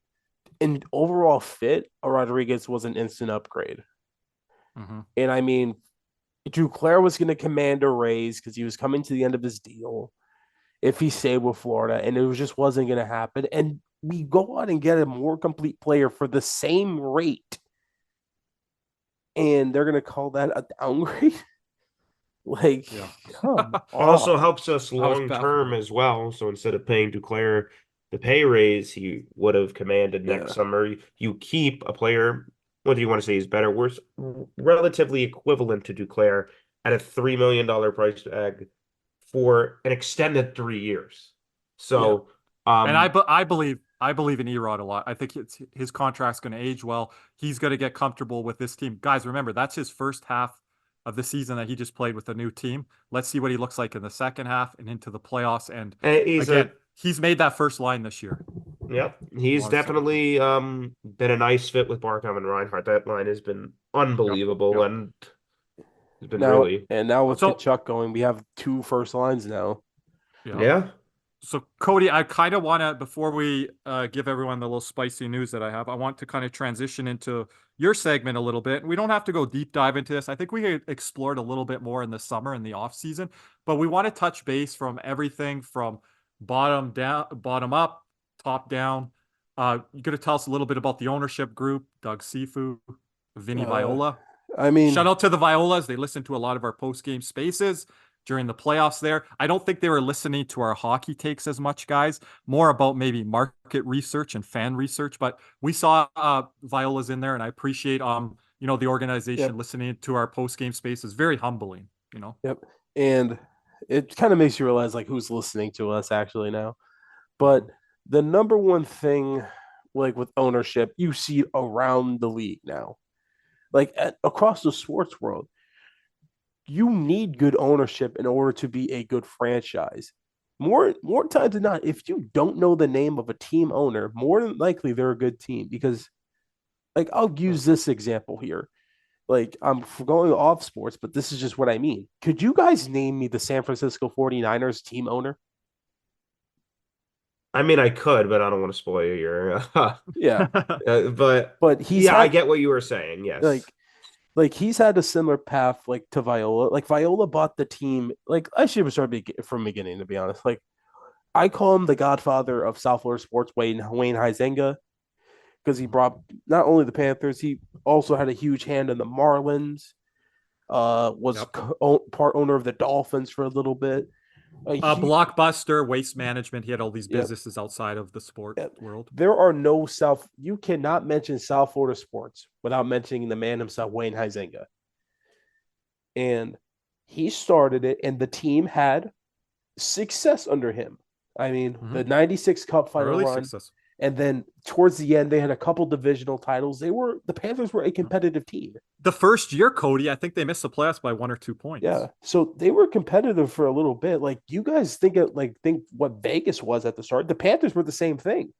in overall fit, Rodriguez was an instant upgrade. Mm-hmm. And I mean, Duclair was going to command a raise because he was coming to the end of his deal if he stayed with Florida, and it just wasn't going to happen. And we go out and get a more complete player for the same rate, and they're going to call that a downgrade? Also helps us long term as well. So instead of paying Duclair the pay raise he would have commanded next summer, you keep a player, whether you want to say he's better, worse, relatively equivalent to Duclair at a $3 million price tag for an extended 3 years. So, and I believe in Erod a lot. I think his contract's going to age well. He's going to get comfortable with this team. Guys, remember, that's his first half of the season that he just played with a new team. Let's see what he looks like in the second half and into the playoffs. And he's made that first line this year. Yep. He's definitely been a nice fit with Barkov and Reinhardt. That line has been unbelievable and it's been really. And now with Kachuk going, we have 2 first lines now. Yeah. So, Cody, I kind of want to, before we give everyone the little spicy news that I have, I want to kind of transition into your segment a little bit. We don't have to go deep dive into this. I think we explored a little bit more in the summer and the off season, but we want to touch base from everything from bottom up, top down. You're going to tell us a little bit about the ownership group, Doug Sifu, Vinny Viola. I mean, shout out to the Violas. They listen to a lot of our post-game spaces during the playoffs there. I don't think they were listening to our hockey takes as much, guys. More about maybe market research and fan research. But we saw Viola's in there, and I appreciate the organization listening to our post-game spaces. Very humbling, Yep. And it kind of makes you realize like who's listening to us actually now. But the number one thing, like with ownership, you see around the league now, like across the sports world, you need good ownership in order to be a good franchise. More times than not, if you don't know the name of a team owner, more than likely they're a good team. Because, like, I'll use this example here. Like, I'm going off sports, but this is just what I mean. Could you guys name me the San Francisco 49ers team owner? I mean, I could, but I don't want to spoil your. Yeah, But but he's yeah, I had get what you were saying. Yes. like he's had a similar path like to Viola. Like Viola bought the team. Like I should have started from the beginning, to be honest. Like I call him the godfather of South Florida sports, Wayne Huizenga, because he brought not only the Panthers, he also had a huge hand in the Marlins. Was Yep. part owner of the Dolphins for a little bit. Blockbuster, Waste Management. He had all these Yep. businesses outside of the sport world. There are no you cannot mention South Florida sports without mentioning the man himself, Wayne Huizenga. And he started it, and the team had success under him. I mean, the 96 Cup final Early run, success. and then towards the end, they had a couple divisional titles. The Panthers were a competitive team. The first year, Cody, I think they missed the playoffs by 1 or 2 points. Yeah, so they were competitive for a little bit. Like you guys think what Vegas was at the start. The Panthers were the same thing,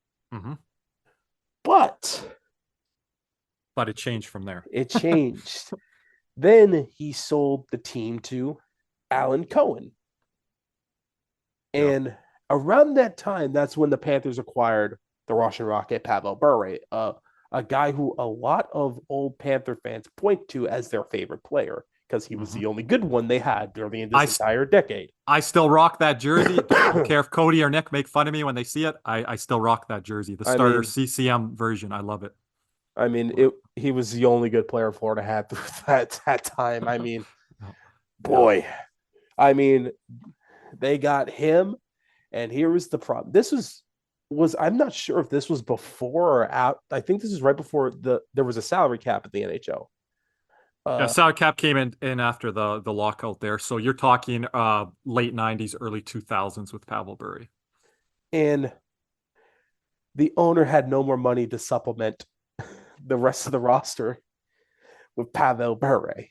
but it changed from there. It changed. Then he sold the team to Alan Cohen, and around that time, that's when the Panthers acquired the Russian Rocket, Pavel Bure, a guy who a lot of old Panther fans point to as their favorite player because he was the only good one they had during this entire decade. I still rock that jersey. Don't care if Cody or Nick make fun of me when they see it. I still rock that jersey. The starter CCM version. I love it. I mean, he was the only good player Florida had through that time. I mean, boy. I mean, they got him, and here was the problem. This was I'm not sure if this was before or out. I think this is right before there was a salary cap at the NHL. Salary cap came in after the lockout there. So you're talking late 90s, early 2000s with Pavel Bure. And the owner had no more money to supplement the rest of the roster with Pavel Bure.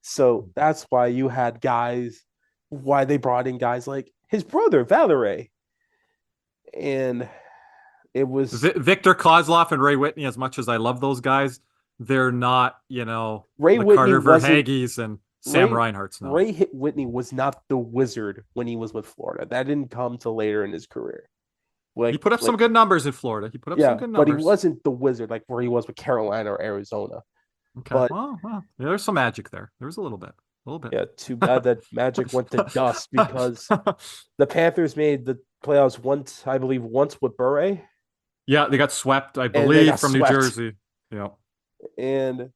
So that's why you had why they brought in guys like his brother, Valerie. And it was Victor Kozlov and Ray Whitney. As much as I love those guys, they're not, Ray Whitney Carter Verhaeghes and Sam Reinhart's. No. Ray Whitney was not the wizard when he was with Florida. That didn't come till later in his career. He put up some good numbers in Florida. He put up some good numbers. But he wasn't the wizard like where he was with Carolina or Arizona. Okay. But, well, there's some magic there. There was a little bit. Yeah, too bad that magic went to dust because the Panthers made the playoffs once with Bure. Yeah, they got swept, I believe, from New Jersey. Yeah. And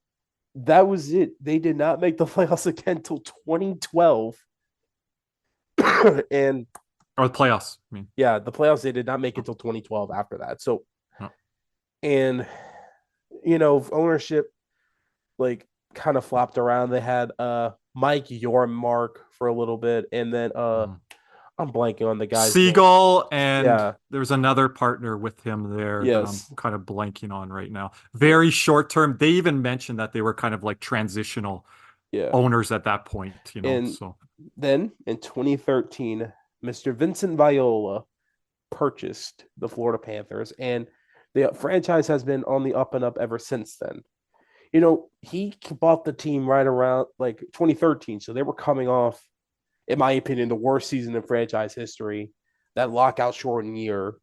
that was it. They did not make the playoffs again until 2012. Or the playoffs, I mean. Yeah, the playoffs, they did not make it until 2012 after that. So, and, ownership, kind of flopped around. They had Mike Yormark for a little bit, and then I'm blanking on the guy. Siegel, and there was another partner with him there that I'm kind of blanking on right now. Very short term. They even mentioned that they were kind of like transitional owners at that point, So then in 2013, Mr. Vincent Viola purchased the Florida Panthers, and the franchise has been on the up and up ever since then. He bought the team right around 2013, so they were coming off, in my opinion, the worst season in franchise history, that lockout shortened year.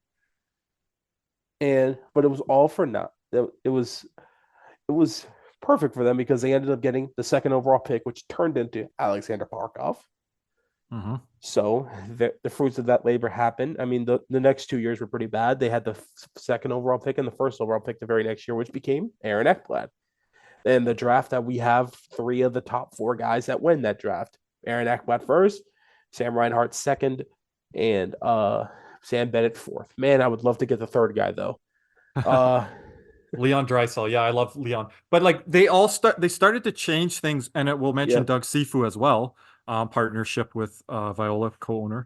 But it was all for naught. It was perfect for them because they ended up getting the second overall pick, which turned into Alexander Barkov. So the fruits of that labor happened. I mean, the next 2 years were pretty bad. They had the second overall pick and the first overall pick the very next year, which became Aaron Ekblad. In the draft that we have 3 of the top 4 guys that win that draft. Aaron Ekblad first, Sam Reinhart second, and Sam Bennett fourth. Man, I would love to get the third guy though. Leon Draisaitl. Yeah, I love Leon. But they started to change things, and it will mention Doug Sifu as well. Partnership with Viola, co-owner.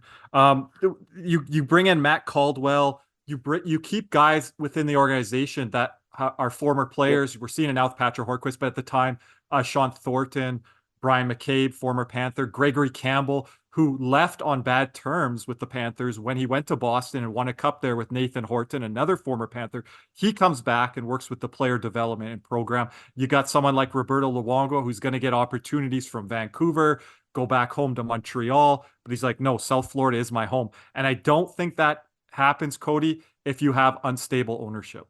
You bring in Matt Caldwell. You keep guys within the organization that are former players. We're seeing it now with Patrick Horquist, but at the time, Sean Thornton, Brian McCabe, former Panther, Gregory Campbell, who left on bad terms with the Panthers when he went to Boston and won a cup there with Nathan Horton, another former Panther. He comes back and works with the player development and program. You got someone like Roberto Luongo, who's going to get opportunities from Vancouver, go back home to Montreal, but he's like, no, South Florida is my home. And I don't think that happens, Cody, if you have unstable ownership.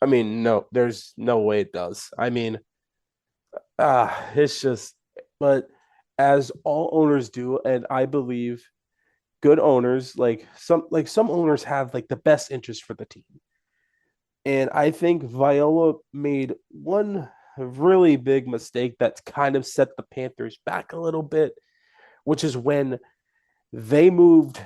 I mean, no, there's no way it does. I mean, it's just, but as all owners do, and I believe good owners, like some owners have like the best interest for the team. And I think Viola made one really big mistake that's kind of set the Panthers back a little bit, which is when they moved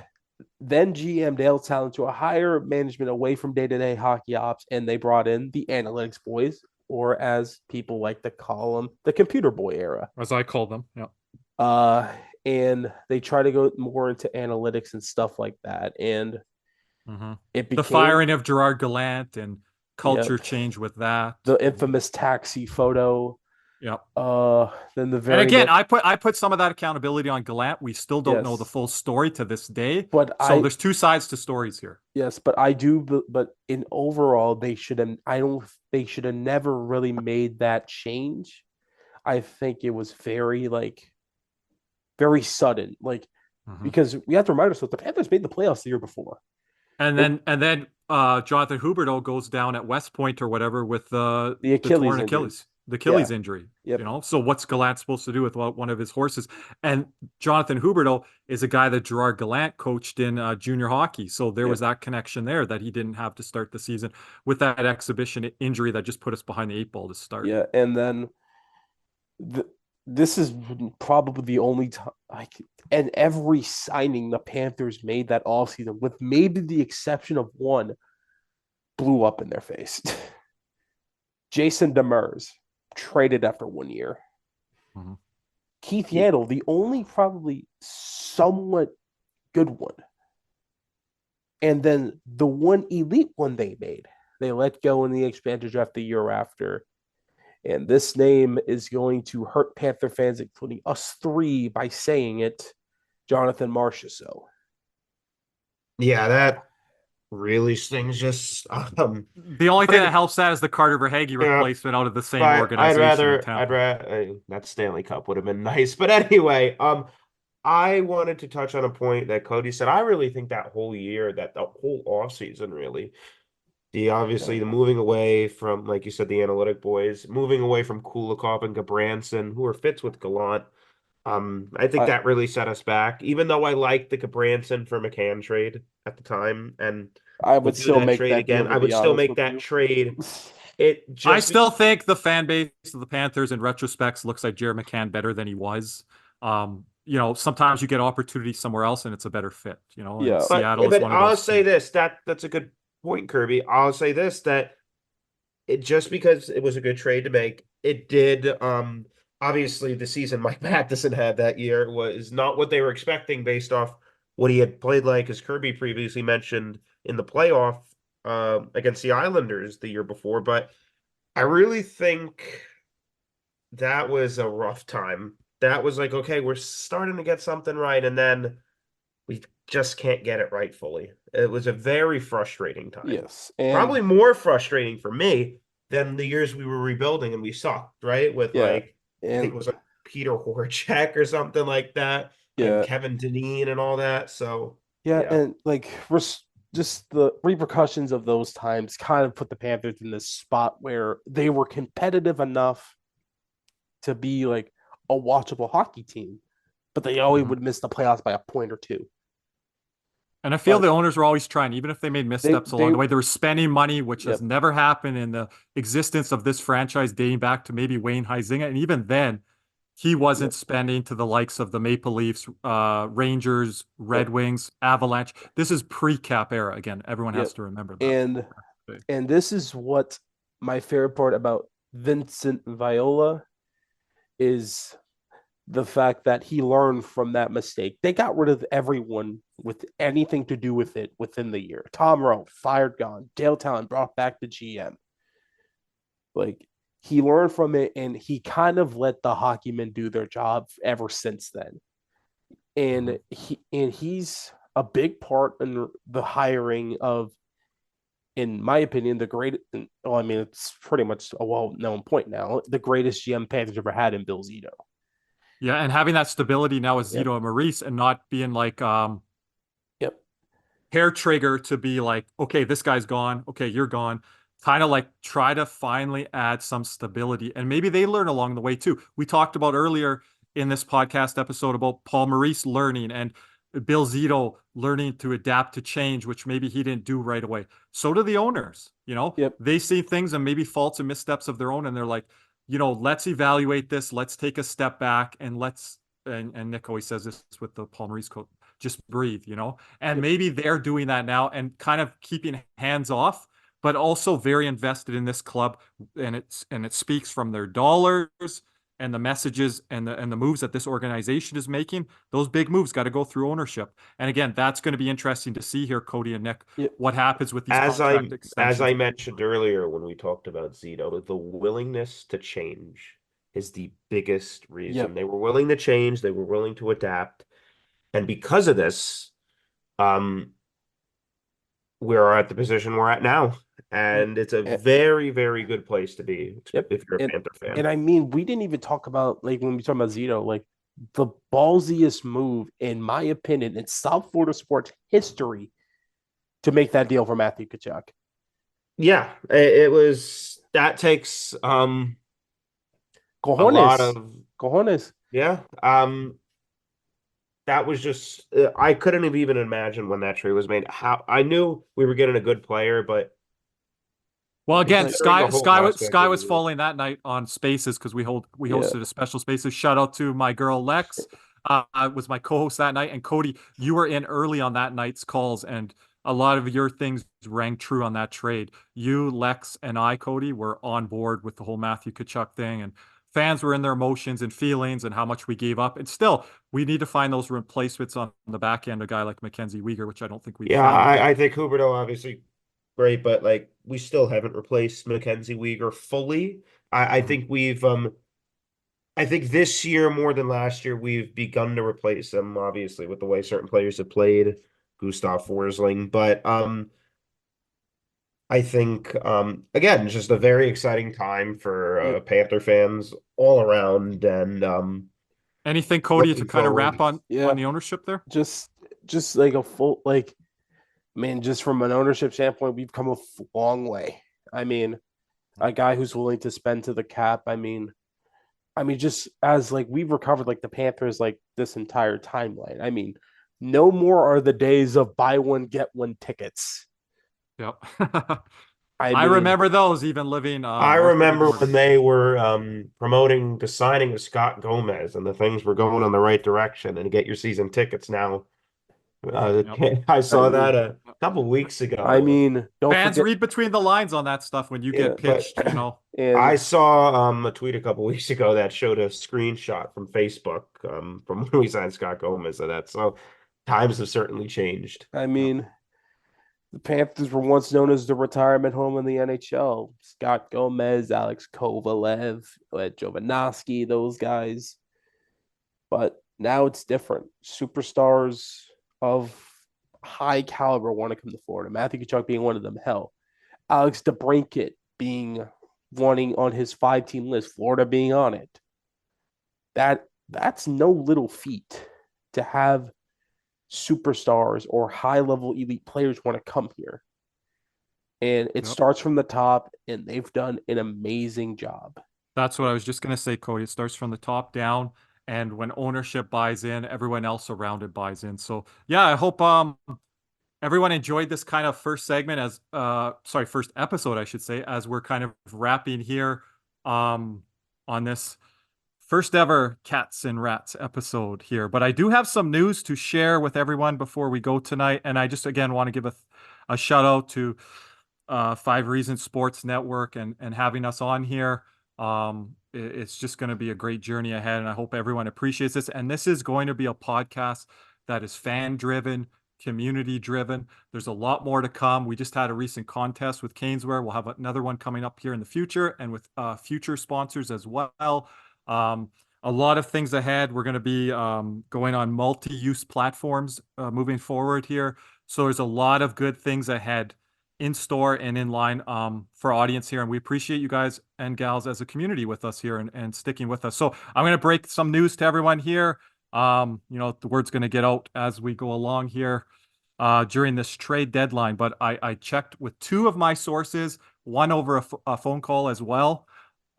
then GM Dale Talon to a higher management away from day-to-day hockey ops, and they brought in the analytics boys, or as people like to call them, the computer boy era. As I call them, yeah. And they try to go more into analytics and stuff like that. And it became the firing of Gerard Gallant and culture change with that. The infamous taxi photo. Yep. Then the very and again, I put some of that accountability on Gallant. We still don't know the full story to this day. But there's two sides to stories here. Yes, but I do. But in overall, they should have. They should have never really made that change. I think it was very sudden. Because we have to remind ourselves the Panthers made the playoffs the year before. And then Jonathan Huberdeau goes down at West Point or whatever with the Achilles injury. Yep. You know, so what's Gallant supposed to do with one of his horses? And Jonathan Huberdeau is a guy that Gerard Gallant coached in junior hockey, so there was that connection there that he didn't have to start the season with that exhibition injury that just put us behind the 8 ball to start. Yeah, and then this is probably the only time and every signing the Panthers made that offseason, with maybe the exception of one, blew up in their face. Jason Demers traded after 1 year. Keith Yandle, the only probably somewhat good one. And then the one elite one they made, they let go in the expanded draft the year after. And this name is going to hurt Panther fans, including us three, by saying it, Jonathan Marchessault. Yeah, that really stings. Just the only thing that helps that is the Carter Verhaeghe replacement out of the same organization. I'd rather that Stanley Cup would have been nice. But anyway, I wanted to touch on a point that Cody said. I really think that whole year, that the whole offseason, really, the moving away from, like you said, the analytic boys, moving away from Kulikov and Gabranson, who are fits with Gallant. I think that really set us back, even though I liked the Gabranson for McCann trade at the time. And I would still make that again. I would still make that trade. I still think the fan base of the Panthers in retrospect looks like Jared McCann better than he was. You know, sometimes you get opportunity somewhere else and it's a better fit, you know. Yeah. Seattle is one of those. I'll say this, that's a good point, Kirby. I'll say this, that it just because it was a good trade to make, it did obviously the season Mike Matheson had that year was not what they were expecting based off what he had played like, as Kirby previously mentioned, in the playoff against the Islanders the year before. But I really think that was a rough time. That was like, okay, we're starting to get something right, and then we just can't get it right fully. It was a very frustrating time. Yes. Probably more frustrating for me than the years we were rebuilding and we sucked, right? With I think it was like Peter Horchak or something like that. Yeah. And Kevin Dineen and all that. So and just the repercussions of those times kind of put the Panthers in this spot where they were competitive enough to be like a watchable hockey team, but they always would miss the playoffs by a point or two. And I feel the owners were always trying, even if they made missteps along the way, they were spending money, which has never happened in the existence of this franchise dating back to maybe Wayne Huizinga. And even then, he wasn't spending to the likes of the Maple Leafs, Rangers, Red Wings, Avalanche. This is pre-cap era. Again, everyone has to remember that. And this is what my favorite part about Vincent Viola is, the fact that he learned from that mistake. They got rid of everyone with anything to do with it within the year. Tom Rowe, fired, gone. Dale Talon brought back the GM. Like, he learned from it, and he kind of let the hockeymen do their job ever since then. And he's a big part in the hiring of, in my opinion, it's pretty much a well-known point now, the greatest GM Panthers ever had in Bill Zito. Yeah, and having that stability now with Zito and Maurice, and not being like hair trigger to be like, okay, this guy's gone. Okay, you're gone. Kind of like try to finally add some stability. And maybe they learn along the way too. We talked about earlier in this podcast episode about Paul Maurice learning and Bill Zito learning to adapt to change, which maybe he didn't do right away. So do the owners, Yep. they see things and maybe faults and missteps of their own. And they're like, let's evaluate this. Let's take a step back and and Nick always says this with the Paul Maurice quote, just breathe, and Yep. maybe they're doing that now and kind of keeping hands off, but also very invested in this club. And it speaks from their dollars and the messages and the moves that this organization is making. Those big moves got to go through ownership. And again, that's going to be interesting to see here, Cody and Nick, Yep. what happens with these As contract I extensions. mentioned earlier when we talked about Zito, the willingness to change is the biggest reason. Yep. They were willing to change, they were willing to adapt. And because of this, we're at the position we're at now. And it's a very, very good place to be if you're a Panther fan. And I mean, we didn't even talk about, like, when we talk about Zito, like, the ballsiest move, in my opinion, in South Florida sports history to make that deal for Matthew Tkachuk. Yeah, it was, that takes a lot of cojones. Yeah. That was just, I couldn't have even imagined when that trade was made. How I knew we were getting a good player, but well, again, considering the whole Sky prospect was of- falling that night on Spaces because we Yeah. hosted a special Spaces. Shout out to my girl Lex, was my co-host that night, and Cody, you were in early on that night's calls, and a lot of your things rang true on that trade. You, Lex, and I, Cody, were on board with the whole Matthew Tkachuk thing, and fans were in their emotions and feelings and how much we gave up. And still, we need to find those replacements on the back end, a guy like Mackenzie Weegar, which I don't think we Yeah, found. I think Huberto obviously great, but like we still haven't replaced Mackenzie Weegar fully. I think we've I think this year more than last year we've begun to replace them, obviously, with the way certain players have played, Gustav Forsling. But I think again, just a very exciting time for Panther fans all around. And anything, Cody, looking to kind of forward. wrap on Yeah. the ownership there? Just like a full, like, man, just from an ownership standpoint, we've come a long way. I mean, a guy who's willing to spend to the cap. I mean, just as, like, we've recovered, like, the Panthers, like, this entire timeline. I mean, no more are the days of buy one get one tickets. Yep. I mean, remember those, even living. I north of the remember border. when they were promoting the signing of Scott Gomez, and the things were going in the right direction. And to get your season tickets now, Yep. I saw I mean- that a couple weeks ago. I mean, don't Fans forget. read between the lines on that stuff when you Yeah, get pitched, but- And I saw a tweet a couple weeks ago that showed a screenshot from Facebook from when we signed Scott Gomez of that. So times have certainly changed. I mean, the Panthers were once known as the retirement home in the NHL. Scott Gomez, Alex Kovalev, Jovanovski, those guys. But now it's different. Superstars of high caliber want to come to Florida. Matthew Tkachuk being one of them. Hell, Alex DeBrincat being wanting on his 5-team list. Florida being on it. That's no little feat to have superstars or high-level elite players want to come here. And it starts from the top, and they've done an amazing job. That's what I was just going to say, Cody. It starts from the top down, and when ownership buys in, everyone else around it buys in. So yeah, I hope everyone enjoyed this kind of first segment first episode, I should say, as we're kind of wrapping here on this first ever Cats and Rats episode here. But I do have some news to share with everyone before we go tonight. And I just, again, want to give a shout out to 5 Reasons Sports Network and having us on here. It's just going to be a great journey ahead. And I hope everyone appreciates this. And this is going to be a podcast that is fan driven, community driven. There's a lot more to come. We just had a recent contest with Caneswear. We'll have another one coming up here in the future and with future sponsors as well. A lot of things ahead. We're going to be going on multi-use platforms moving forward here. So there's a lot of good things ahead in store and in line for audience here. And we appreciate you guys and gals as a community with us here and sticking with us. So I'm going to break some news to everyone here. The word's going to get out as we go along here. during this trade deadline. But I checked with two of my sources, one over a phone call as well.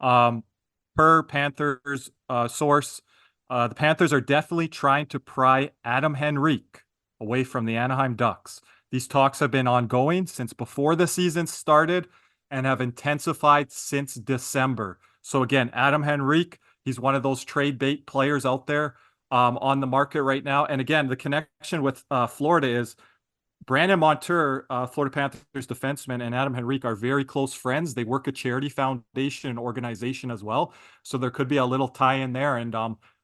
Per Panthers source, the Panthers are definitely trying to pry Adam Henrique away from the Anaheim Ducks. These talks have been ongoing since before the season started and have intensified since December. So again, Adam Henrique, he's one of those trade bait players out there on the market right now. And again, the connection with Florida is Brandon Montour, Florida Panthers defenseman, and Adam Henrique are very close friends. They work at Charity Foundation and organization as well. So there could be a little tie in there. And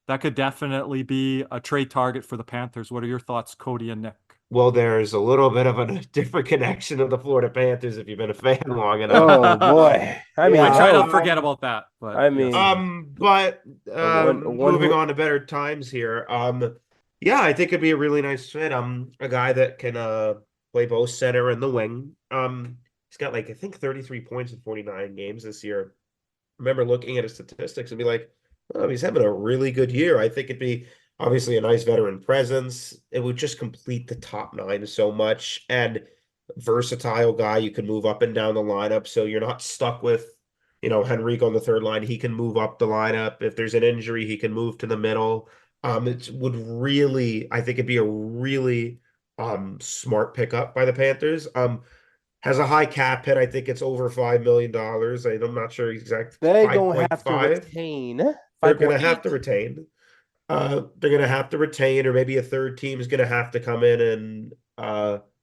that could definitely be a trade target for the Panthers. What are your thoughts, Cody and Nick? Well, there's a little bit of a different connection of the Florida Panthers if you've been a fan long enough. Oh boy. I mean, I try Yeah, to forget about that. But I mean, but one moving who- on to better times here. Yeah, I think it'd be a really nice fit. A guy that can play both center and the wing. He's got like I think 33 points in 49 games this year. I remember looking at his statistics and be like, oh, he's having a really good year. I think it'd be obviously a nice veteran presence. It would just complete the top nine so much, and versatile guy. You can move up and down the lineup, so you're not stuck with, Henrique on the third line. He can move up the lineup. If there's an injury, he can move to the middle. It would really, I think it'd be a really smart pickup by the Panthers. Has a high cap hit. I think it's over $5 million. I'm not sure exact. they're going to have to 5.5. retain. They're going to have 5.8. to retain. They're going to have to retain, or maybe a third team is going to have to come in and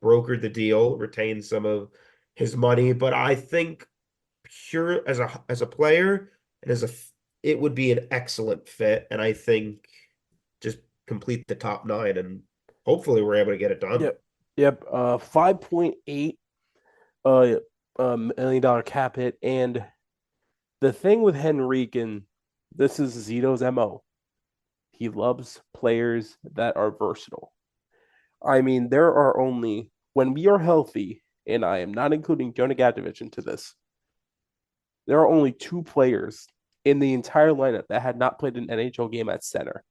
broker the deal, retain some of his money. But I think pure as a player and it would be an excellent fit. And I think just complete the top nine, and hopefully we're able to get it done. Yep. $5.8 million cap hit. And the thing with Henrique, and this is Zito's MO, he loves players that are versatile. I mean, there are only, when we are healthy, and I am not including Jonah Gadjevich into this, there are only two players in the entire lineup that had not played an NHL game at center.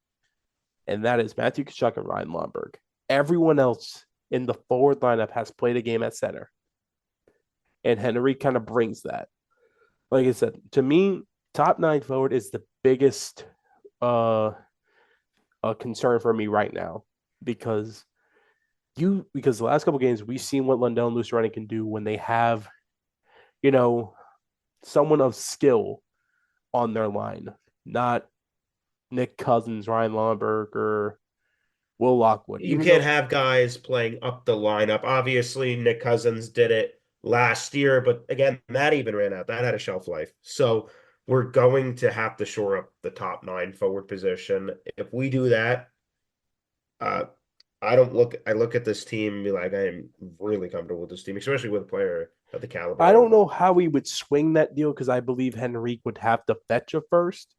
And that is Matthew Tkachuk and Ryan Lomberg. Everyone else in the forward lineup has played a game at center. And Henry kind of brings that. Like I said, to me, top nine forward is the biggest concern for me right now, because the last couple games we've seen what Lundell and Luciani can do when they have, someone of skill on their line, not Nick Cousins, Ryan Lomberg, or Will Lockwood. You can't have guys playing up the lineup. Obviously, Nick Cousins did it last year, but again, that even ran out. That had a shelf life. So we're going to have to shore up the top nine forward position. If we do that, I look at this team and be like, I am really comfortable with this team, especially with a player of the caliber. I don't know how we would swing that deal, because I believe Henrique would have to fetch a first,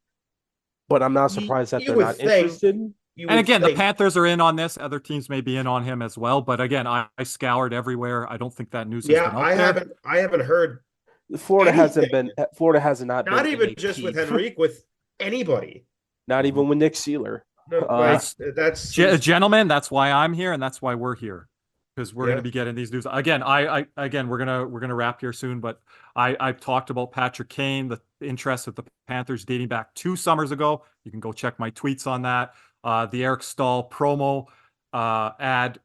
but I'm not surprised that they're not interested. And again, the Panthers are in on this. Other teams may be in on him as well. But again, I scoured everywhere. I don't think that news has been out there. I haven't heard. Florida has not Not been even just with Henrique, with anybody. Not even with Nick Seeler. No, that's gentlemen. That's why I'm here, and that's why we're here, because we're going to be getting these news again. We're gonna wrap here soon, but I've talked about Patrick Kane, the interest of the Panthers dating back 2 summers ago. You can go check my tweets on that. The Eric Stahl promo ad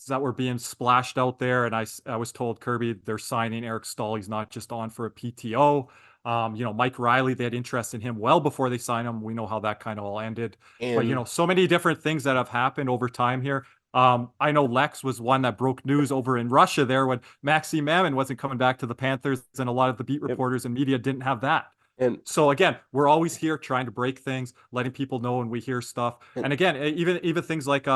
that were being splashed out there, and I was told, Kirby, they're signing Eric Stahl. He's not just on for a PTO. Mike Riley, they had interest in him well before they signed him. We know how that kind of all ended. But, so many different things that have happened over time here. I know Lex was one that broke news over in Russia there when Maxim Mammon wasn't coming back to the Panthers, and a lot of the beat reporters and media didn't have that. And so again, we're always here trying to break things, letting people know when we hear stuff. And again, even things like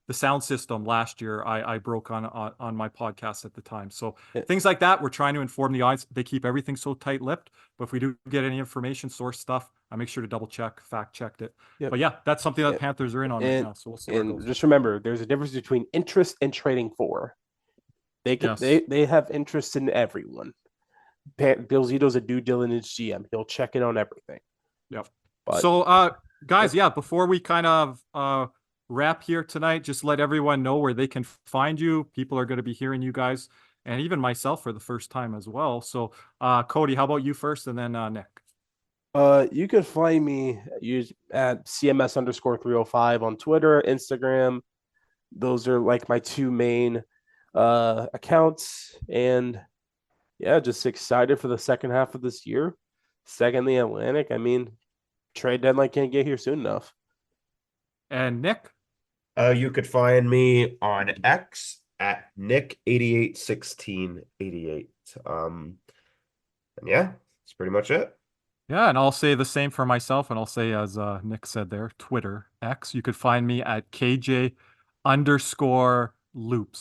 the sound system last year, I broke on my podcast at the time. So things like that, we're trying to inform the audience. They keep everything so tight-lipped, but if we do get any information, source stuff, I make sure to double check, fact checked it. But yeah, that's something that Panthers are in on right now. So we'll see where it goes. Just remember, there's a difference between interest and trading for. They have interest in everyone. Bill Zito's a due diligence GM. He'll check in on everything. Yep. So guys, before we kind of wrap here tonight. Just let everyone know where they can find you. People are going to be hearing you guys, and even myself for the first time as well. So, Cody, how about you first, and then Nick? You can find me at CMS_305 on Twitter, Instagram. Those are like my two main accounts. And yeah, just excited for the second half of this year. Second, the Atlantic. I mean, trade deadline can't get here soon enough. And Nick? You could find me on X at Nick881688. And yeah, that's pretty much it. Yeah, and I'll say the same for myself, and I'll say, as Nick said there, Twitter, X. You could find me at KJ_loops,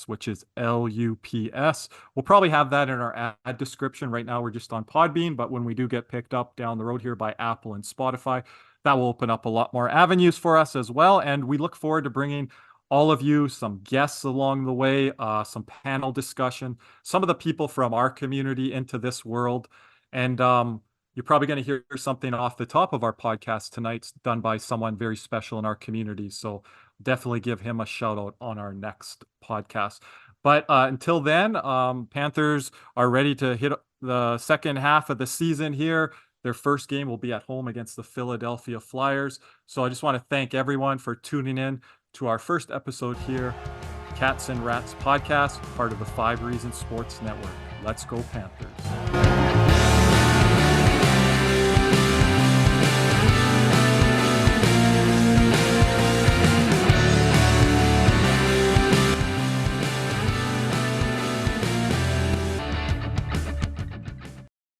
which is LUPS. We'll probably have that in our ad description. Right now, we're just on Podbean, but when we do get picked up down the road here by Apple and Spotify, that will open up a lot more avenues for us as well. And we look forward to bringing all of you some guests along the way, some panel discussion, some of the people from our community into this world. And you're probably going to hear something off the top of our podcast tonight done by someone very special in our community. So definitely give him a shout out on our next podcast. But until then, Panthers are ready to hit the second half of the season here. Their first game will be at home against the Philadelphia Flyers. So I just want to thank everyone for tuning in to our first episode here, Cats and Rats podcast, part of the 5 Reasons Sports Network. Let's go Panthers.